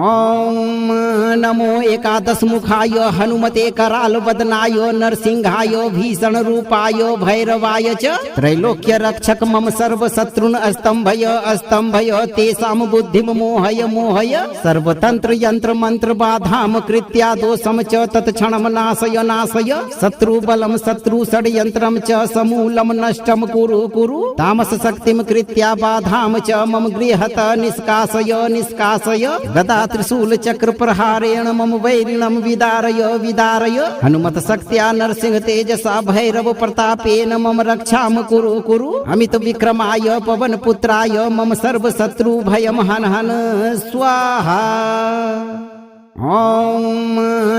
ओम नमो एकादश मुखाय हनुमते कराल वदनाय नरसिंहाय भीषण रूपाय भैरवाय च त्रैलोक्य रक्षक मम सर्व शत्रुन अस्तंभय अस्तंभय तेषां बुद्धिम मोहय मोहय सर्वतंत्र यंत्र मंत्र बाधाम कृत्या दोषम च तत्क्षणम नाशय नाशय शत्रु बलम शत्रु षड्यंत्रम च समूलम नष्टम कुरु कुरु तामस शक्तिम कृत्या बाधाम च मम गृहत निष्कासय निष्कासय गदा त्रिशूल चक्र प्रहारेण मम वैरिणम विदारय विदारय हनुमत शक्त्या नरसिंह तेजसा भैरव प्रतापेन मम रक्षाम कुरु कुरु अमित विक्रमाय पवन पुत्राय मम सर्व शत्रु भयम हन हन स्वाहा। ओम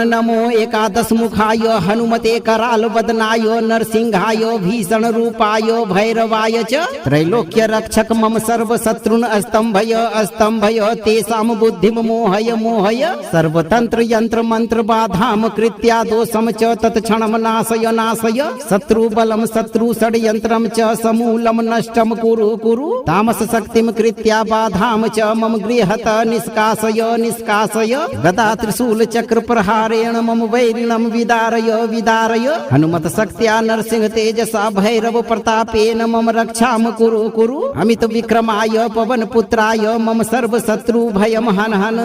नमो एकादश मुखाय हनुमते कराल वदनाय नरसिंहाय भीषण रूपाय भैरवाय च त्रैलोक्य रक्षक मम सर्व शत्रुन अस्तंभय अस्तंभय तेषां बुद्धिम मोहय मोहय सर्वतंत्र यंत्र मंत्र बाधाम कृत्या दोषम च तत्क्षणम नाशय नाशय शत्रु बलम शत्रु षड्यंत्रम च समूलम नष्टम कुरु कुरु तामस शक्तिम कृत्या बाधाम च मम गृहत निष्कासय निष्कासय गदा त्रिशूल चक्र प्रहारेण मम वैरिणम विदारय विदारय हनुमत शक्त्या नरसिंह तेजसा भैरव प्रतापेन मम रक्षाम कुरु कुरु अमित विक्रमाय पवन पुत्राय मम सर्व शत्रु भयम हन हन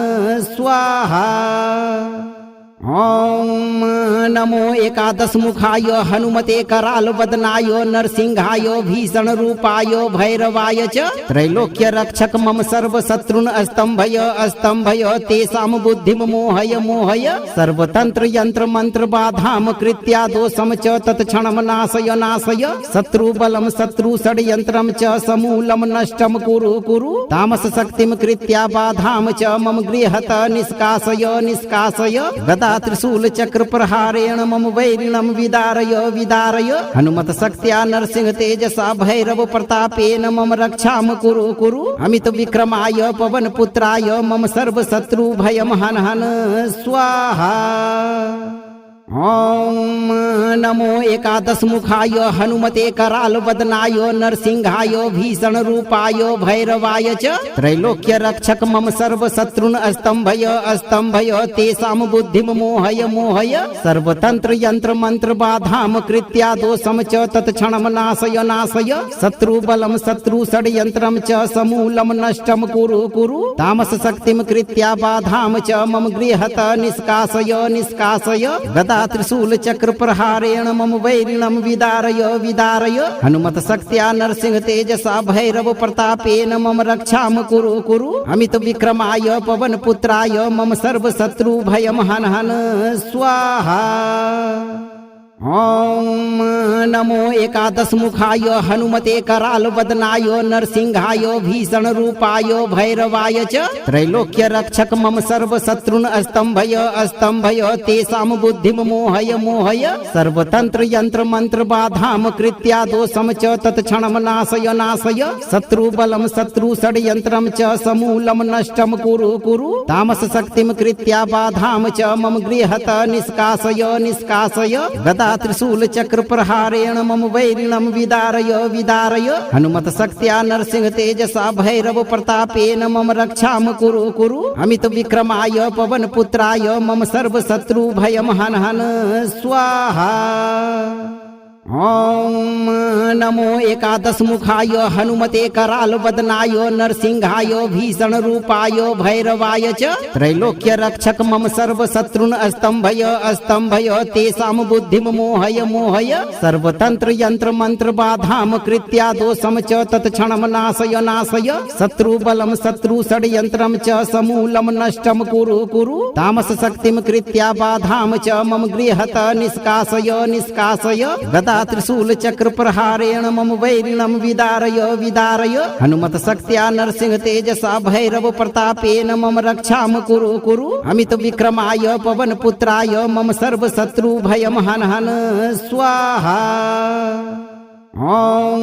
स्वाहा। ओम नमो एकादश मुखाय हनुमते कराल वदनाय नरसिंहाय भीषण रूपाय भैरवाय च त्रैलोक्य रक्षक मम सर्व शत्रुन अस्तंभय अस्तंभय तेषां बुद्धिम मोहय मोहय सर्वतंत्र यंत्र मंत्र बाधाम कृत्या दोषम च तत्क्षणम नाशय नाशय शत्रु बलम शत्रु षड्यंत्रम च समूलम नष्टम कुरु कुरु तामस शक्तिम कृत्या बाधाम च मम गृहत निष्कासय निष्कासय गदा त्रिशूल चक्र प्रहारेण मम वैरिणम विदारय विदारय हनुमत शक्त्या नरसिंह तेजसा भैरव प्रतापेन मम रक्षाम कुरु कुरु अमित विक्रमाय पवन पुत्राय मम सर्व शत्रु भयम हन हन स्वाहा। ॐ नमो एकादशमुखाय हनुमते करालवदनाय नरसिंहाय भीषणरूपाय भैरवाय च त्रैलोक्य रक्षक मम सर्वशत्रुन् अस्तंभय अस्तंभय तेषां बुद्धिं मोहय मोहय सर्वतंत्र यंत्र मंत्र बाधाम कृत्या दोषम च तत्क्षणं नाशय नाशय शत्रुबलं शत्रु षड्यंत्रं च समूलं नष्टं कुरु कुरु तामस शक्तिं कृत्या बाधाम च मम गृहत निष्कासय निष्कासय गदा त्रिशूल चक्र प्रहारेण मम वैरिणं विदारय विदारय हनुमत शक्त्या नरसिंह तेजसा भैरव प्रतापेन मम रक्षाम कुरु कुरु अमित विक्रमाय पवन पुत्राय मम सर्व शत्रु भयम हन हन स्वाहा। ॐ नमो एकादशमुखाय हनुमते करालवदनाय नरसिंहाय भीषणरूपाय भैरवाय च त्रैलोक्य रक्षक मम सर्वशत्रुन् अस्तंभय अस्तंभय तेषां बुद्धिं मोहय मोहय सर्वतंत्र यंत्र मंत्र बाधाम कृत्या दोषम च तत्क्षणं नाशय नाशय शत्रुबलं शत्रु षड्यंत्रं च समूलं नष्टं कुरु कुरु तामस शक्तिं कृत्या बाधाम च मम गृहत निष्कासय निष्कासय गदा त्रिशूल चक्र प्रहारेण मम वैरिणं विदारय विदारय हनुमत शक्त्या नरसिंह तेजसा भैरव प्रतापेन मम रक्षाम कुरु कुरु अमित विक्रमाय पवन पुत्राय मम सर्व शत्रु भयम हन हन स्वाहा। ॐ नमो एकादशमुखाय हनुमते करालवदनाय नरसिंहाय भीषणरूपाय भैरवाय च त्रैलोक्य रक्षक मम सर्वशत्रुन् अस्तंभय अस्तंभय तेषां बुद्धिं मोहय मोहय सर्वतंत्र यंत्र मंत्र बाधाम कृत्या दोषम च तत्क्षणं नाशय नाशय शत्रुबलं शत्रु षड्यंत्रं च समूलं नष्टं कुरु कुरु तामस शक्तिं कृत्या बाधाम च मम गृहत निष्कासय निष्कासय गदा त्रिशूल चक्र प्रहारेण मम वैरिणं विदारय विदारय हनुमत शक्त्या नरसिंह तेजसा भैरव प्रतापेन मम रक्षाम कुरु कुरु अमित विक्रमाय पवन पुत्राय मम सर्व शत्रु भयम हन हन स्वाहा। ॐ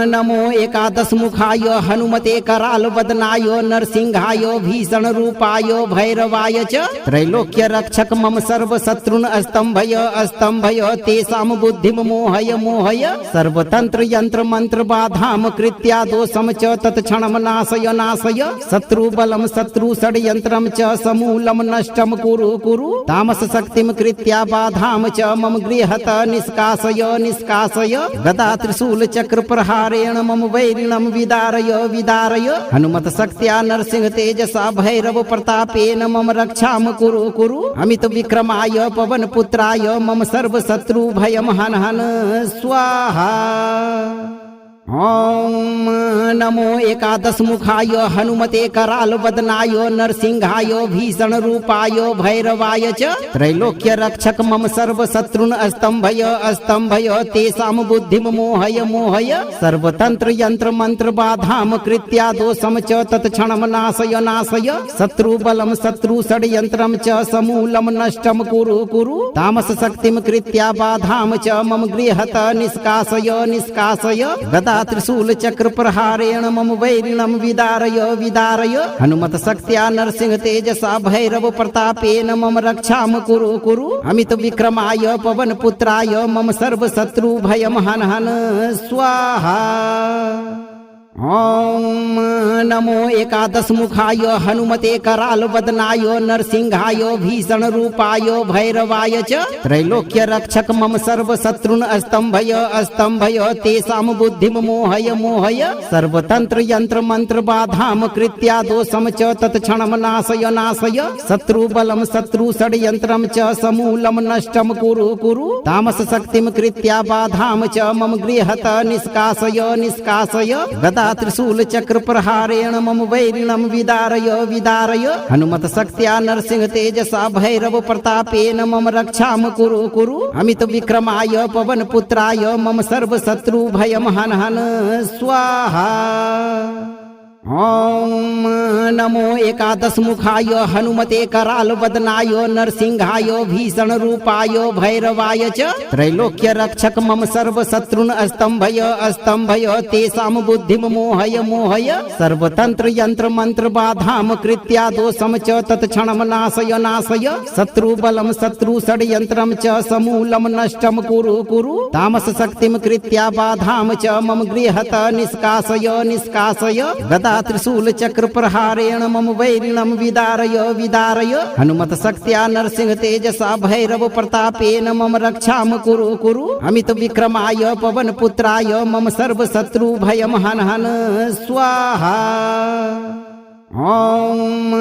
नमो एकादशमुखाय हनुमते करालवदनाय नरसिंहाय भीषणरूपाय भैरवाय च त्रैलोक्य रक्षक मम सर्वशत्रुन् अस्तंभय अस्तंभय तेषां बुद्धिं मोहय मोहय सर्वतंत्र यंत्र मंत्र बाधाम कृत्या दोषम च तत्क्षणं नाशय नाशय शत्रुबलं शत्रु षड्यंत्रं च समूलं नष्टं कुरु कुरु तामस शक्तिं कृत्या बाधाम च मम गृहत निष्कासय निष्कासय गदा त्रिशूल चक्र प्रहारेण मम वैरिणं विदारय विदारय हनुमत शक्त्या नरसिंह तेजसा भैरव प्रतापेन मम रक्षाम कुरु कुरु अमित विक्रमाय पवन पुत्राय मम सर्व शत्रु भयम हन हन स्वाहा। ॐ नमो एकादशमुखाय हनुमते करालवदनाय नरसिंहाय भीषणरूपाय भैरवाय च त्रैलोक्य रक्षक मम सर्वशत्रुन् अस्तंभय अस्तंभय तेषां बुद्धिं मोहय मोहय सर्वतंत्र यंत्र मंत्र बाधाम कृत्या दोषम च तत्क्षणं नाशय नाशय शत्रुबलं शत्रु षड्यंत्रं च समूलं नष्टं कुरु कुरु तामस शक्तिं कृत्या बाधाम च मम गृहत निष्कासय निष्कासय गदा त्रिशूल चक्र प्रहारेण मम वैरिणं विदारय विदारय हनुमत शक्त्या नरसिंह तेजसा भैरव प्रतापेन मम रक्षाम कुरु कुरु अमित विक्रमाय पवन पुत्राय मम सर्व शत्रु भयम हन हन स्वाहा। ॐ नमो एकादशमुखाय हनुमते करालवदनाय नरसिंहाय भीषणरूपाय भैरवाय च त्रैलोक्य रक्षक मम सर्वशत्रुन् अस्तंभय अस्तंभय तेषां बुद्धिं मोहय मोहय सर्वतंत्र यंत्र मंत्र बाधाम कृत्या दोषम च तत्क्षणं नाशय नाशय शत्रुबलं शत्रु षड्यंत्रं च समूलं नष्टं कुरु कुरु तामस शक्तिं कृत्या बाधाम च मम गृहत निष्कासय निष्कासय गदा त्रिशूल चक्र प्रहारेण मम वैरिणं विदारय विदारय हनुमत शक्त्या नरसिंह तेजसा भैरव प्रतापेन मम रक्षाम कुरु कुरु अमित विक्रमाय पवन पुत्राय मम सर्व शत्रु भयम हन हन स्वाहा। ॐ नमो एकादश मुखाय हनुमते कराल वदनाय नरसिंहाय भीषण रूपाय भैरवाय च त्रैलोक्य रक्षक मम सर्व शत्रुन अस्तंभय अस्तंभय तेषाम बुद्धिम मोहय मोहय सर्वतंत्र यंत्र मंत्र बाधाम कृत्या दोषम च तत्क्षणम नाशय नाशय शत्रु बलम शत्रु षड्यंत्रम च समूलम नष्टम कुरु कुरु तामस शक्तिम कृत्या बाधाम च मम गृहत निष्कासय निष्कासय गदा त्रिशूल चक्र प्रहारेण मम वैरिणम विदारय विदारय हनुमत शक्त्या नरसिंह तेजसा भैरव प्रतापेन मम रक्षाम कुरु कुरु अमित विक्रमाय पवन पुत्राय मम सर्व शत्रु भयम हन हन स्वाहा। ओम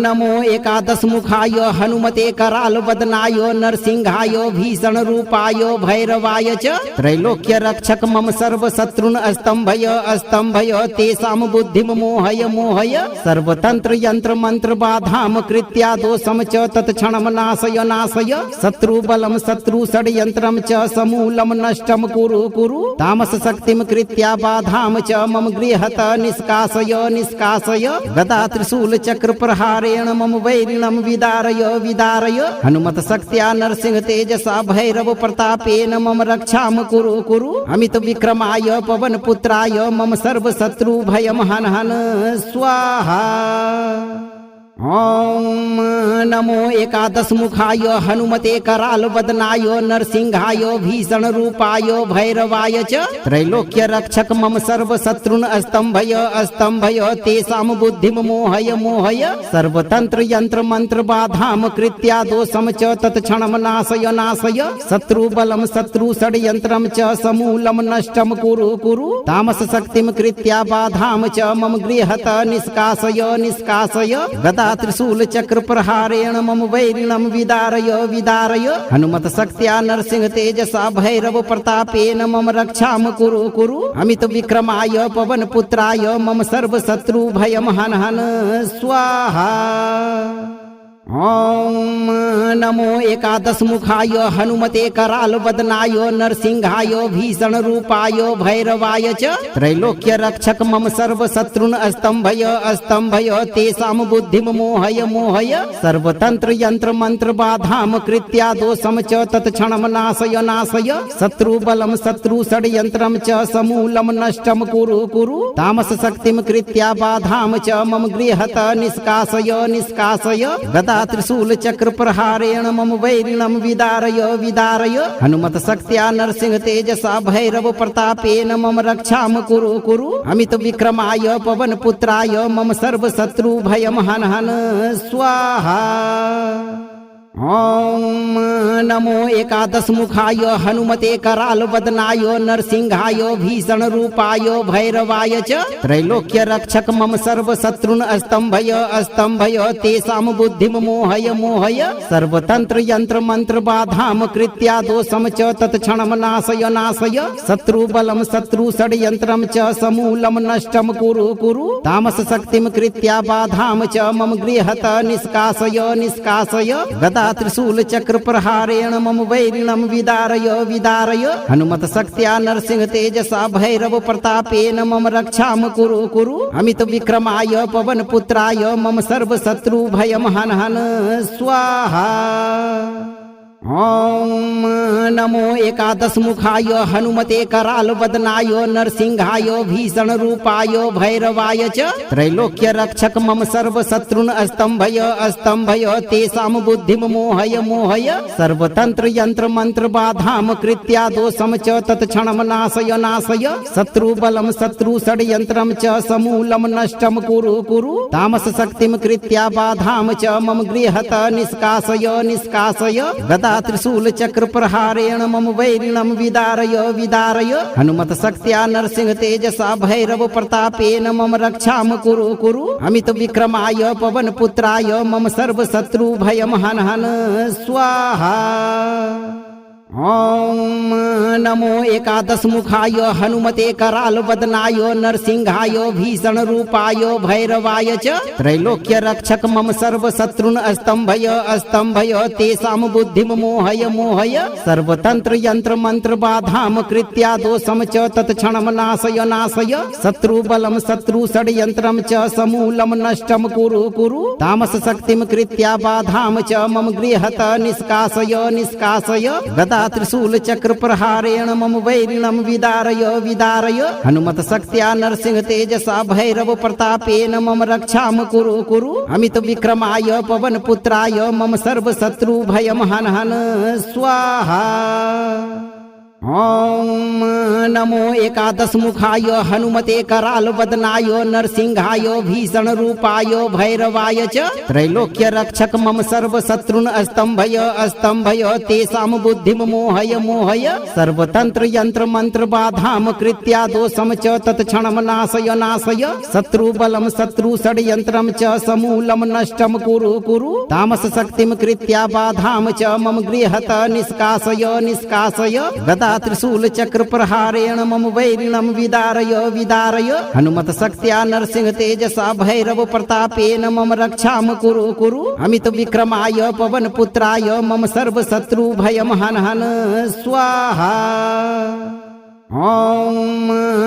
नमो एकादश मुखाय हनुमते कराल वदनाय नरसिंहाय भीषण रूपाय भैरवाय च त्रैलोक्य रक्षक मम सर्व शत्रुन अस्तंभय अस्तंभय तेषाम बुद्धिम मोहय मोहय सर्वतंत्र यंत्र मंत्र बाधाम कृत्या दोषम च तत्क्षणम नाशय नाशय शत्रु बलम शत्रु षड्यंत्रम च समूलम नष्टम कुरु कुरु तामस शक्तिम कृत्या बाधाम च मम गृहत निष्कासय निष्कासय गदा त्रिशूल चक्र प्रहारेण मम वैरिणम विदारय विदारय हनुमत शक्त्या नरसिंह तेजसा भैरव प्रतापेन मम रक्षाम कुरु कुरु अमित विक्रमाय पवन पुत्राय मम सर्व शत्रु भयम हन हन स्वाहा। ओम नमो एकादश मुखाय हनुमते कराल वदनाय नरसिंहाय भीषण रूपाय भैरवाय च त्रैलोक्य रक्षक मम सर्व शत्रुन अस्तंभय अस्तंभय तेषाम बुद्धिम मोहय मोहय सर्वतंत्र यंत्र मंत्र बाधाम कृत्या दोषम च तत्क्षणम नाशय नाशय शत्रु बलम शत्रु षड्यंत्रम च समूलम नष्टम कुरु कुरु तामस शक्तिम कृत्या बाधाम च मम गृहत निष्कासय निष्कासय गदा त्रिशूल चक्र प्रहारेण मम वैरिणम विदारय विदारय हनुमत शक्त्या नरसिंह तेजसा भैरव प्रतापेन मम रक्षाम कुरु कुरु अमित विक्रमाय पवन पुत्राय मम सर्व शत्रु भयम हन हन स्वाहा। ओम नमो एकादश मुखाय हनुमते कराल वदनाय नरसिंहाय भीषण रूपाय भैरवाय च त्रैलोक्य रक्षक मम सर्व शत्रुन अस्तंभय अस्तंभय तेषाम बुद्धिम मोहय मोहय सर्वतंत्र यंत्र मंत्र बाधाम कृत्या दोषम च तत्क्षणम नाशय नाशय शत्रु बलम शत्रु षड्यंत्रम च समूलम नष्टम कुरु कुरु तामस शक्तिम कृत्या बाधाम च मम गृहत निष्कासय निष्कासय गदा त्रिशूल चक्र प्रहारेण मम वैरिणम विदारय विदारय हनुमत शक्त्या नरसिंह तेजसा भैरव प्रतापेन मम रक्षाम कुरु कुरु अमित विक्रमाय पवन पुत्राय मम सर्व शत्रु भयम हन हन स्वाहा। ओम नमो एकादश मुखाय हनुमते कराल वदनाय नरसिंहाय भीषण रूपाय भैरवाय च त्रैलोक्य रक्षक मम सर्व शत्रुन अस्तंभय अस्तंभय तेषाम बुद्धिम मोहय मोहय सर्वतंत्र यंत्र मंत्र बाधाम कृत्या दोषम च तत्क्षणम नाशय नाशय शत्रु बलम शत्रु षड्यंत्रम च समूलम नष्टम कुरु कुरु तामस शक्तिम कृत्या बाधाम च मम गृहत निष्कासय निष्कासय गदा त्रिशूल चक्र प्रहारेण मम वैरिणम विदारय विदारय हनुमत शक्त्या नरसिंह तेजसा भैरव प्रतापेन मम रक्षाम कुरु कुरु अमित विक्रमाय पवन पुत्राय मम सर्व शत्रु भयम हन हन स्वाहा। ओम नमो एकादश मुखाय हनुमते कराल वदनाय नरसिंहाय भीषण रूपाय भैरवाय च त्रैलोक्य रक्षक मम सर्व शत्रुन अस्तंभय अस्तंभय तेषाम बुद्धिम मोहय मोहय सर्वतंत्र यंत्र मंत्र बाधाम कृत्या दोषम च तत्क्षणम नाशय नाशय शत्रु बलम शत्रु षड्यंत्रम च समूलम नष्टम कुरु कुरु तामस शक्तिम कृत्या बाधाम च मम गृहत निष्कासय निष्कासय गदा त्रिशूल चक्र प्रहारेण मम वैरिणम विदारय विदारय हनुमत शक्त्या नरसिंह तेजसा भैरव प्रतापेन मम रक्षाम कुरु कुरु अमित विक्रमाय पवन पुत्राय मम सर्व शत्रु भयम हन हन स्वाहा। ॐ नमो एकादशमुखाय हनुमते करालवदनाय नरसिंहाय भीषणरूपाय भैरवाय च त्रैलोक्य रक्षक मम सर्वशत्रुन् अस्तंभय अस्तंभय तेषां बुद्धिं मोहय मोहय सर्वतंत्र यंत्र मंत्र बाधाम कृत्या दोषम च तत्क्षणं नाशय नाशय शत्रुबलं शत्रु षड्यंत्रं च समूलं नष्टं कुरु कुरु तामस शक्तिं कृत्या बाधाम च मम गृहत निष्कासय निष्कासय गदा त्रिशूल चक्र प्रहारेण मम वैरिणं विदारय विदारय हनुमत शक्त्या नरसिंह तेजसा भैरव प्रतापेन मम रक्षाम कुरु कुरु अमित विक्रमाय पवन पुत्राय मम सर्व शत्रु भयम हन हन स्वाहा। ॐ नमो एकादशमुखाय हनुमते करालवदनाय नरसिंहाय भीषणरूपाय भैरवाय च त्रैलोक्य रक्षक मम सर्वशत्रुन् अस्तंभय अस्तंभय तेषां बुद्धिं मोहय मोहय सर्वतंत्र यंत्र मंत्र बाधाम कृत्या दोषम च तत्क्षणं नाशय नाशय शत्रुबलं शत्रु षड्यंत्रं च समूलं नष्टं कुरु कुरु तामस शक्तिं कृत्या बाधाम च मम गृहत निष्कासय निष्कासय गदा त्रिशूल चक्र प्रहारेण मम वैरिणं विदारय विदारय हनुमत शक्त्या नरसिंह तेजसा भैरव प्रतापेन मम रक्षाम कुरु कुरु अमित विक्रमाय पवन पुत्राय मम सर्व शत्रु भयम हन हन स्वाहा। ॐ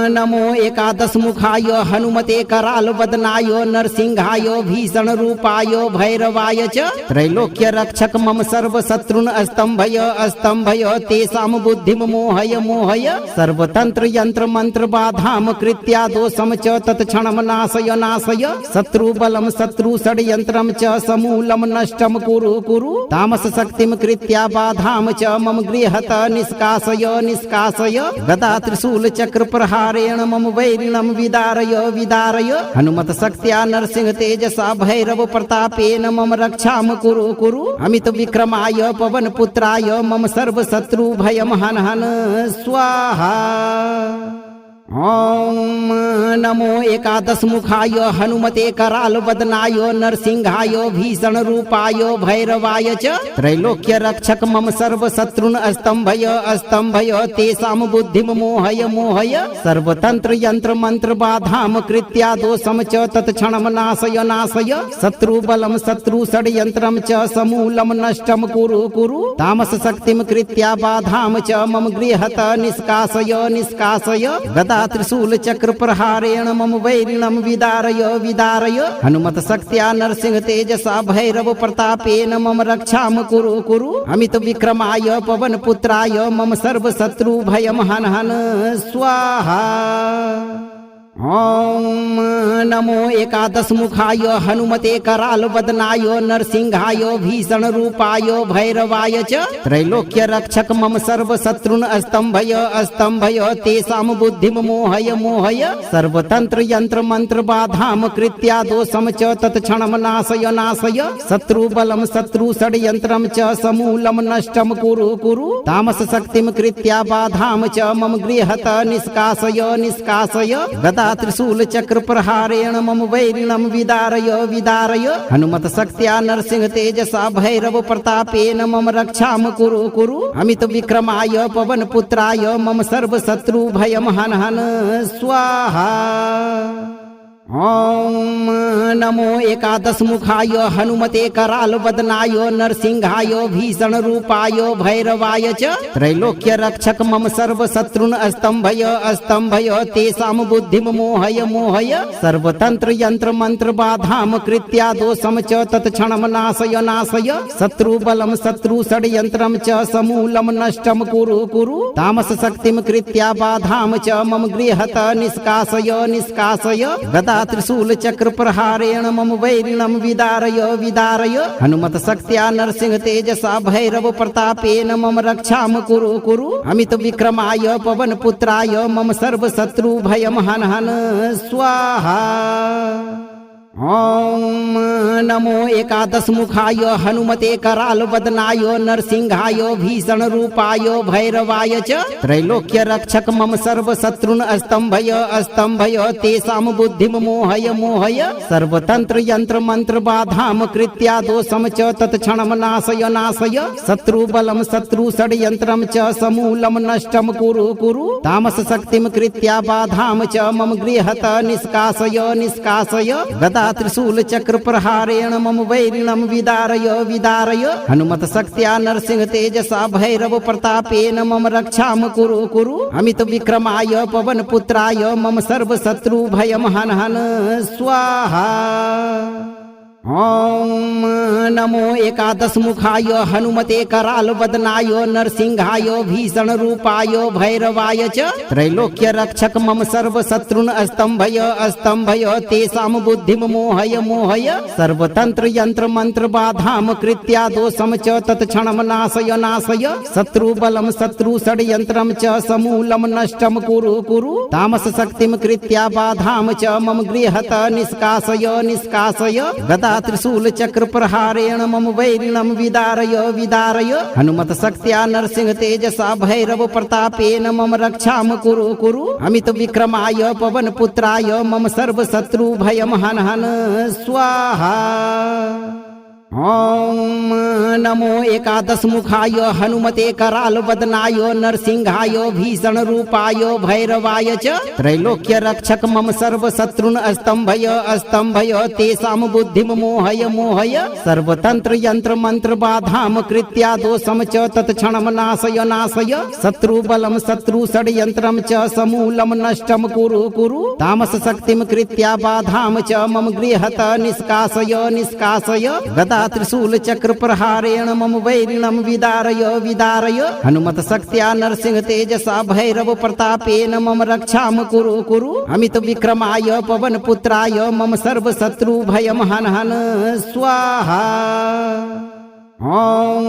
नमो एकादशमुखाय हनुमते करालवदनाय नरसिंहाय भीषणरूपाय भैरवाय च त्रैलोक्य रक्षक मम सर्वशत्रुन् अस्तंभय अस्तंभय तेषां बुद्धिं मोहय मोहय सर्वतंत्र यंत्र मंत्र बाधाम कृत्या दोषम च तत्क्षणं नाशय नाशय शत्रुबलं शत्रु षड्यंत्रं च समूलं नष्टं कुरु कुरु तामस शक्तिं कृत्या बाधाम च मम गृहत निष्कासय निष्कासय गदा त्रिशूल चक्र प्रहारेण मम वैरिणं विदारय विदारय हनुमत शक्त्या नरसिंह तेजसा भैरव प्रतापेन मम रक्षाम कुरु कुरु अमित विक्रमाय पवन पुत्राय मम सर्व शत्रु भयम हन हन स्वाहा। ॐ नमो एकादशमुखाय हनुमते करालवदनाय नरसिंहाय भीषणरूपाय भैरवाय च त्रैलोक्य रक्षक मम सर्वशत्रुन् अस्तंभय अस्तंभय तेषां बुद्धिं मोहय मोहय सर्वतंत्र यंत्र मंत्र बाधाम कृत्या दोषम च तत्क्षणं नाशय नाशय शत्रुबलं शत्रु षड्यंत्रं च समूलं नष्टं कुरु कुरु तामस शक्तिं कृत्या बाधाम च मम गृहत निष्कासय निष्कासय गदा त्रिशूल चक्र प्रहारेण मम वैरिणं विदारय विदारय हनुमत शक्त्या नरसिंह तेजसा भैरव प्रतापेन मम रक्षाम कुरु कुरु अमित विक्रमाय पवन पुत्राय मम सर्व शत्रु भयम हन हन स्वाहा। ॐ नमो एकादशमुखाय हनुमते करालवदनाय नरसिंहाय भीषणरूपाय भैरवाय च त्रैलोक्य रक्षक मम सर्वशत्रुन् अस्तंभय अस्तंभय तेषां बुद्धिं मोहय मोहय सर्वतंत्र यंत्र मंत्र बाधाम कृत्या दोषम च तत्क्षणं नाशय नाशय शत्रुबलं शत्रु षड्यंत्रं च समूलं नष्टं कुरु कुरु तामस शक्तिं कृत्या बाधाम च मम गृहत निष्कासय निष्कासय गदा त्रिशूल चक्र प्रहारेण मम वैरिणं विदारय विदारय हनुमत शक्त्या नरसिंह तेजसा भैरव प्रतापेन मम रक्षाम कुरु कुरु अमित विक्रमाय पवन पुत्राय मम सर्व शत्रु भयम हन हन स्वाहा। ॐ नमो एकादशमुखाय हनुमते करालवदनाय नरसिंहाय भीषणरूपाय भैरवाय च त्रैलोक्य रक्षक मम सर्वशत्रुन् अस्तंभय अस्तंभय तेषां बुद्धिं मोहय मोहय सर्वतंत्र यंत्र मंत्र बाधाम कृत्या दोषम च तत्क्षणं नाशय नाशय शत्रुबलं शत्रु षड्यंत्रं च समूलं नष्टं कुरु कुरु तामस शक्तिं कृत्या बाधाम च मम गृहत निष्कासय निष्कासय गदा त्रिशूल चक्र प्रहारेण मम वैरिणं विदारय विदारय हनुमत शक्त्या नरसिंह तेजसा भैरव प्रतापेन मम रक्षाम कुरु कुरु अमित विक्रमाय पवन पुत्राय मम सर्व शत्रु भयम हन हन स्वाहा। ॐ नमो एकादशमुखाय हनुमते करालवदनाय नरसिंहाय भीषणरूपाय भैरवाय च त्रैलोक्य रक्षक मम सर्वशत्रुन् अस्तंभय अस्तंभय तेषां बुद्धिं मोहय मोहय सर्वतंत्र यंत्र मंत्र बाधाम कृत्या दोषम च तत्क्षणं नाशय नाशय शत्रुबलं शत्रु षड्यंत्रं च समूलं नष्टं कुरु कुरु तामस शक्तिं कृत्या बाधाम च मम गृहत निष्कासय निष्कासय गदा त्रिशूल चक्र प्रहारेण मम वैरिणं विदारय विदारय हनुमत शक्त्या नरसिंह तेजसा भैरव प्रतापेन मम रक्षाम कुरु कुरु अमित विक्रमाय पवन पुत्राय मम सर्व शत्रु भयम हन हन स्वाहा। ॐ नमो एकादशमुखाय हनुमते करालवदनाय नरसिंहाय भीषणरूपाय भैरवाय च त्रैलोक्य रक्षक मम सर्वशत्रुन् अस्तंभय अस्तंभय तेषां बुद्धिं मोहय मोहय सर्वतंत्र यंत्र मंत्र बाधाम कृत्या दोषम च तत्क्षणं नाशय नाशय शत्रुबलं शत्रु षड्यंत्रं च समूलं नष्टं कुरु कुरु तामस शक्तिं कृत्या बाधाम च मम गृहत निष्कासय निष्कासय गदा त्रिशूल चक्र प्रहारेण मम वैरिणं विदारय विदारय हनुमत शक्त्या नरसिंह तेजसा भैरव प्रतापेन मम रक्षाम कुरु कुरु अमित विक्रमाय पवन पुत्राय मम सर्व शत्रु भयम हन हन स्वाहा। ॐ नमो एकादशमुखाय हनुमते करालवदनाय नरसिंहाय भीषणरूपाय भैरवाय च त्रैलोक्य रक्षक मम सर्वशत्रुन् अस्तंभय अस्तंभय तेषां बुद्धिं मोहय मोहय सर्वतंत्र यंत्र मंत्र बाधाम कृत्या दोषम च तत्क्षणं नाशय नाशय शत्रुबलं शत्रु षड्यंत्रं च समूलं नष्टं कुरु कुरु तामस शक्तिं कृत्या बाधाम च मम गृहत निष्कासय निष्कासय गदा त्रिशूल चक्र प्रहारेण मम वैरिणं विदारय विदारय हनुमत शक्त्या नरसिंह तेजसा भैरव प्रतापेन मम रक्षाम कुरु कुरु अमित विक्रमाय पवन पुत्राय मम सर्व शत्रु भयम हन हन स्वाहा। ॐ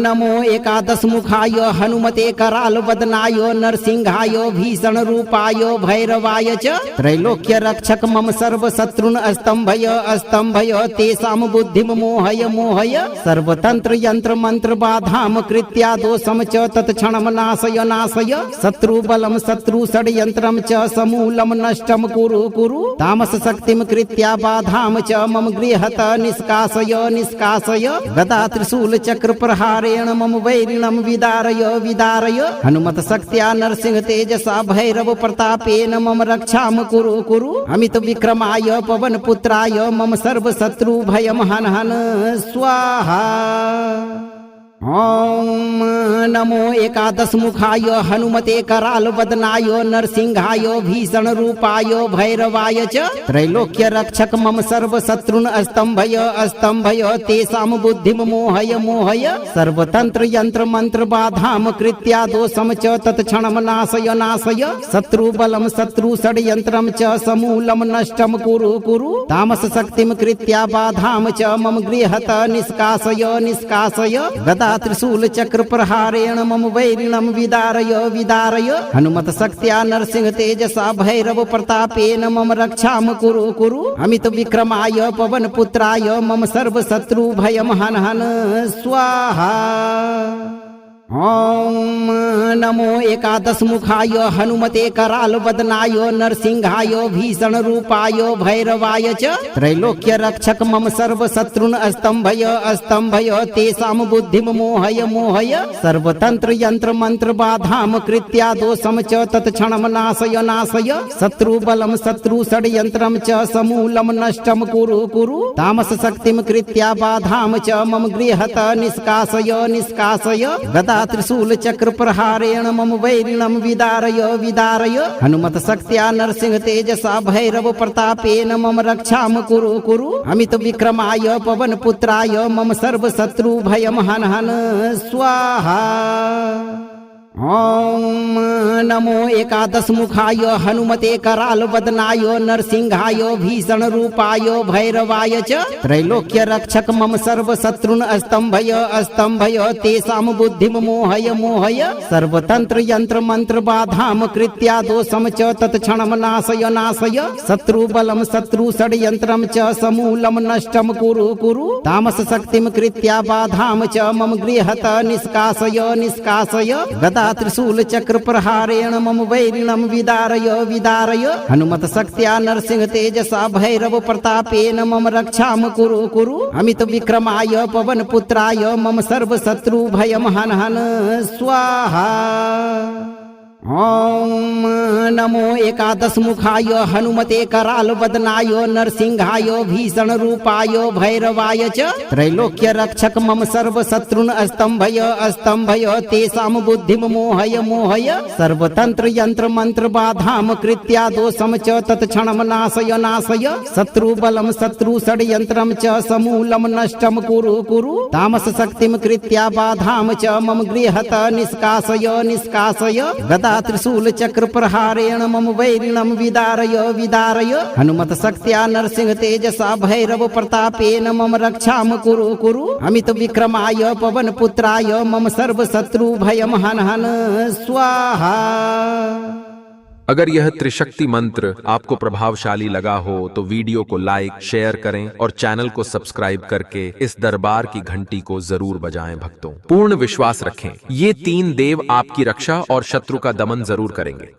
नमो एकादशमुखाय हनुमते करालवदनाय नरसिंहाय भीषणरूपाय भैरवाय च त्रैलोक्य रक्षक मम सर्वशत्रुन् अस्तंभय अस्तंभय तेषां बुद्धिं मोहय मोहय सर्वतंत्र यंत्र मंत्र बाधाम कृत्या दोषम च तत्क्षणं नाशय नाशय शत्रुबलं शत्रु षड्यंत्रं च समूलं नष्टं कुरु कुरु तामस शक्तिं कृत्या बाधाम च मम गृहत निष्कासय निष्कासय गदा त्रिशूल चक्र प्रहारेण मम वैरिणं विदारय विदारय हनुमत शक्त्या नरसिंह तेजसा भैरव प्रतापेन मम रक्षाम कुरु कुरु अमित विक्रमाय पवन पुत्राय मम सर्व शत्रु भयम हन हन स्वाहा। ॐ नमो एकादशमुखाय हनुमते करालवदनाय नरसिंहाय भीषणरूपाय भैरवाय च त्रैलोक्य रक्षक मम सर्वशत्रुन् अस्तंभय अस्तंभय तेषां बुद्धिं मोहय मोहय सर्वतंत्र यंत्र मंत्र बाधाम कृत्या दोषम च तत्क्षणं नाशय नाशय शत्रुबलं शत्रु षड्यंत्रं च समूलं नष्टं कुरु कुरु तामस शक्तिं कृत्या बाधाम च मम गृहत निष्कासय निष्कासय गदा त्रिशूल चक्र प्रहारेण मम वैरिणं विदारय विदारय हनुमत शक्त्या नरसिंह तेजसा भैरव प्रतापेन मम रक्षाम कुरु कुरु अमित विक्रमाय पवन पुत्राय मम सर्व शत्रु भयम हन हन स्वाहा। ॐ नमो एकादशमुखाय हनुमते करालवदनाय नरसिंहाय भीषणरूपाय भैरवाय च त्रैलोक्य रक्षक मम सर्वशत्रुन् अस्तंभय अस्तंभय तेषां बुद्धिं मोहय मोहय सर्वतंत्र यंत्र मंत्र बाधाम कृत्या दोषम च तत्क्षणं नाशय नाशय शत्रुबलं शत्रु षड्यंत्रं च समूलं नष्टं कुरु कुरु तामस शक्तिं कृत्या बाधाम च मम गृहत निष्कासय निष्कासय गदा त्रिशूल चक्र प्रहारेण मम वैरिणं विदारय विदारय हनुमत शक्त्या नरसिंह तेजसा भैरव प्रतापेन मम रक्षाम कुरु कुरु अमित विक्रमाय पवन पुत्राय मम सर्व शत्रु भयम हन हन स्वाहा। ॐ नमो एकादश मुखाय हनुमते कराल वदनाय नरसिंहाय भीषण रूपाय भैरवाय च त्रैलोक्य रक्षक मम सर्व शत्रुन अस्तंभय तेषां बुद्धिम मोहय मोहय सर्वतंत्र यंत्र मंत्र बाधाम कृत्या दोषम च तत्क्षणम नाशय नाशय शत्रु बलम शत्रु षड्यंत्रम च समूलम नष्टम कुरु कुरु तामस शक्तिम कृत्या बाधाम च मम गृहत निष्कासय निष्कासय गदा त्रिशूल चक्र प्रहारेण मम वैरिणम विदारय विदारय हनुमत शक्त्या नरसिंह तेजसा भैरव प्रतापेन मम रक्षाम कुरु कुरु अमित विक्रमाय पवन पुत्राय मम सर्व शत्रु भयम हन हन स्वाहा। ॐ नमो एकादश मुखाय हनुमते कराल वदनाय नरसिंहाय भीषण रूपाय भैरवाय च त्रैलोक्य रक्षक मम सर्व शत्रुन अस्तंभय तेषां बुद्धिम मोहय मोहय सर्वतंत्र यंत्र मंत्र बाधाम कृत्या दोषम च तत्क्षणम नाशय नाशय शत्रु बलम शत्रु षड्यंत्रम च समूलम नष्टम कुरु कुरु तामस शक्तिम कृत्या बाधाम च मम गृहत निष्कासय निष्कासय गदा त्रिशूल चक्र प्रहारेण मम वैरिणम विदारय विदारय हनुमत शक्त्या नरसिंह तेजसा भैरव प्रतापेन मम रक्षाम कुरु कुरु अमित विक्रमाय पवन पुत्राय मम सर्व शत्रु भयम हन हन स्वाहा। अगर यह त्रिशक्ति मंत्र आपको प्रभावशाली लगा हो तो वीडियो को लाइक शेयर करें और चैनल को सब्सक्राइब करके इस दरबार की घंटी को जरूर बजाएं भक्तों। पूर्ण विश्वास रखें, ये 3 देव आपकी रक्षा और शत्रु का दमन जरूर करेंगे।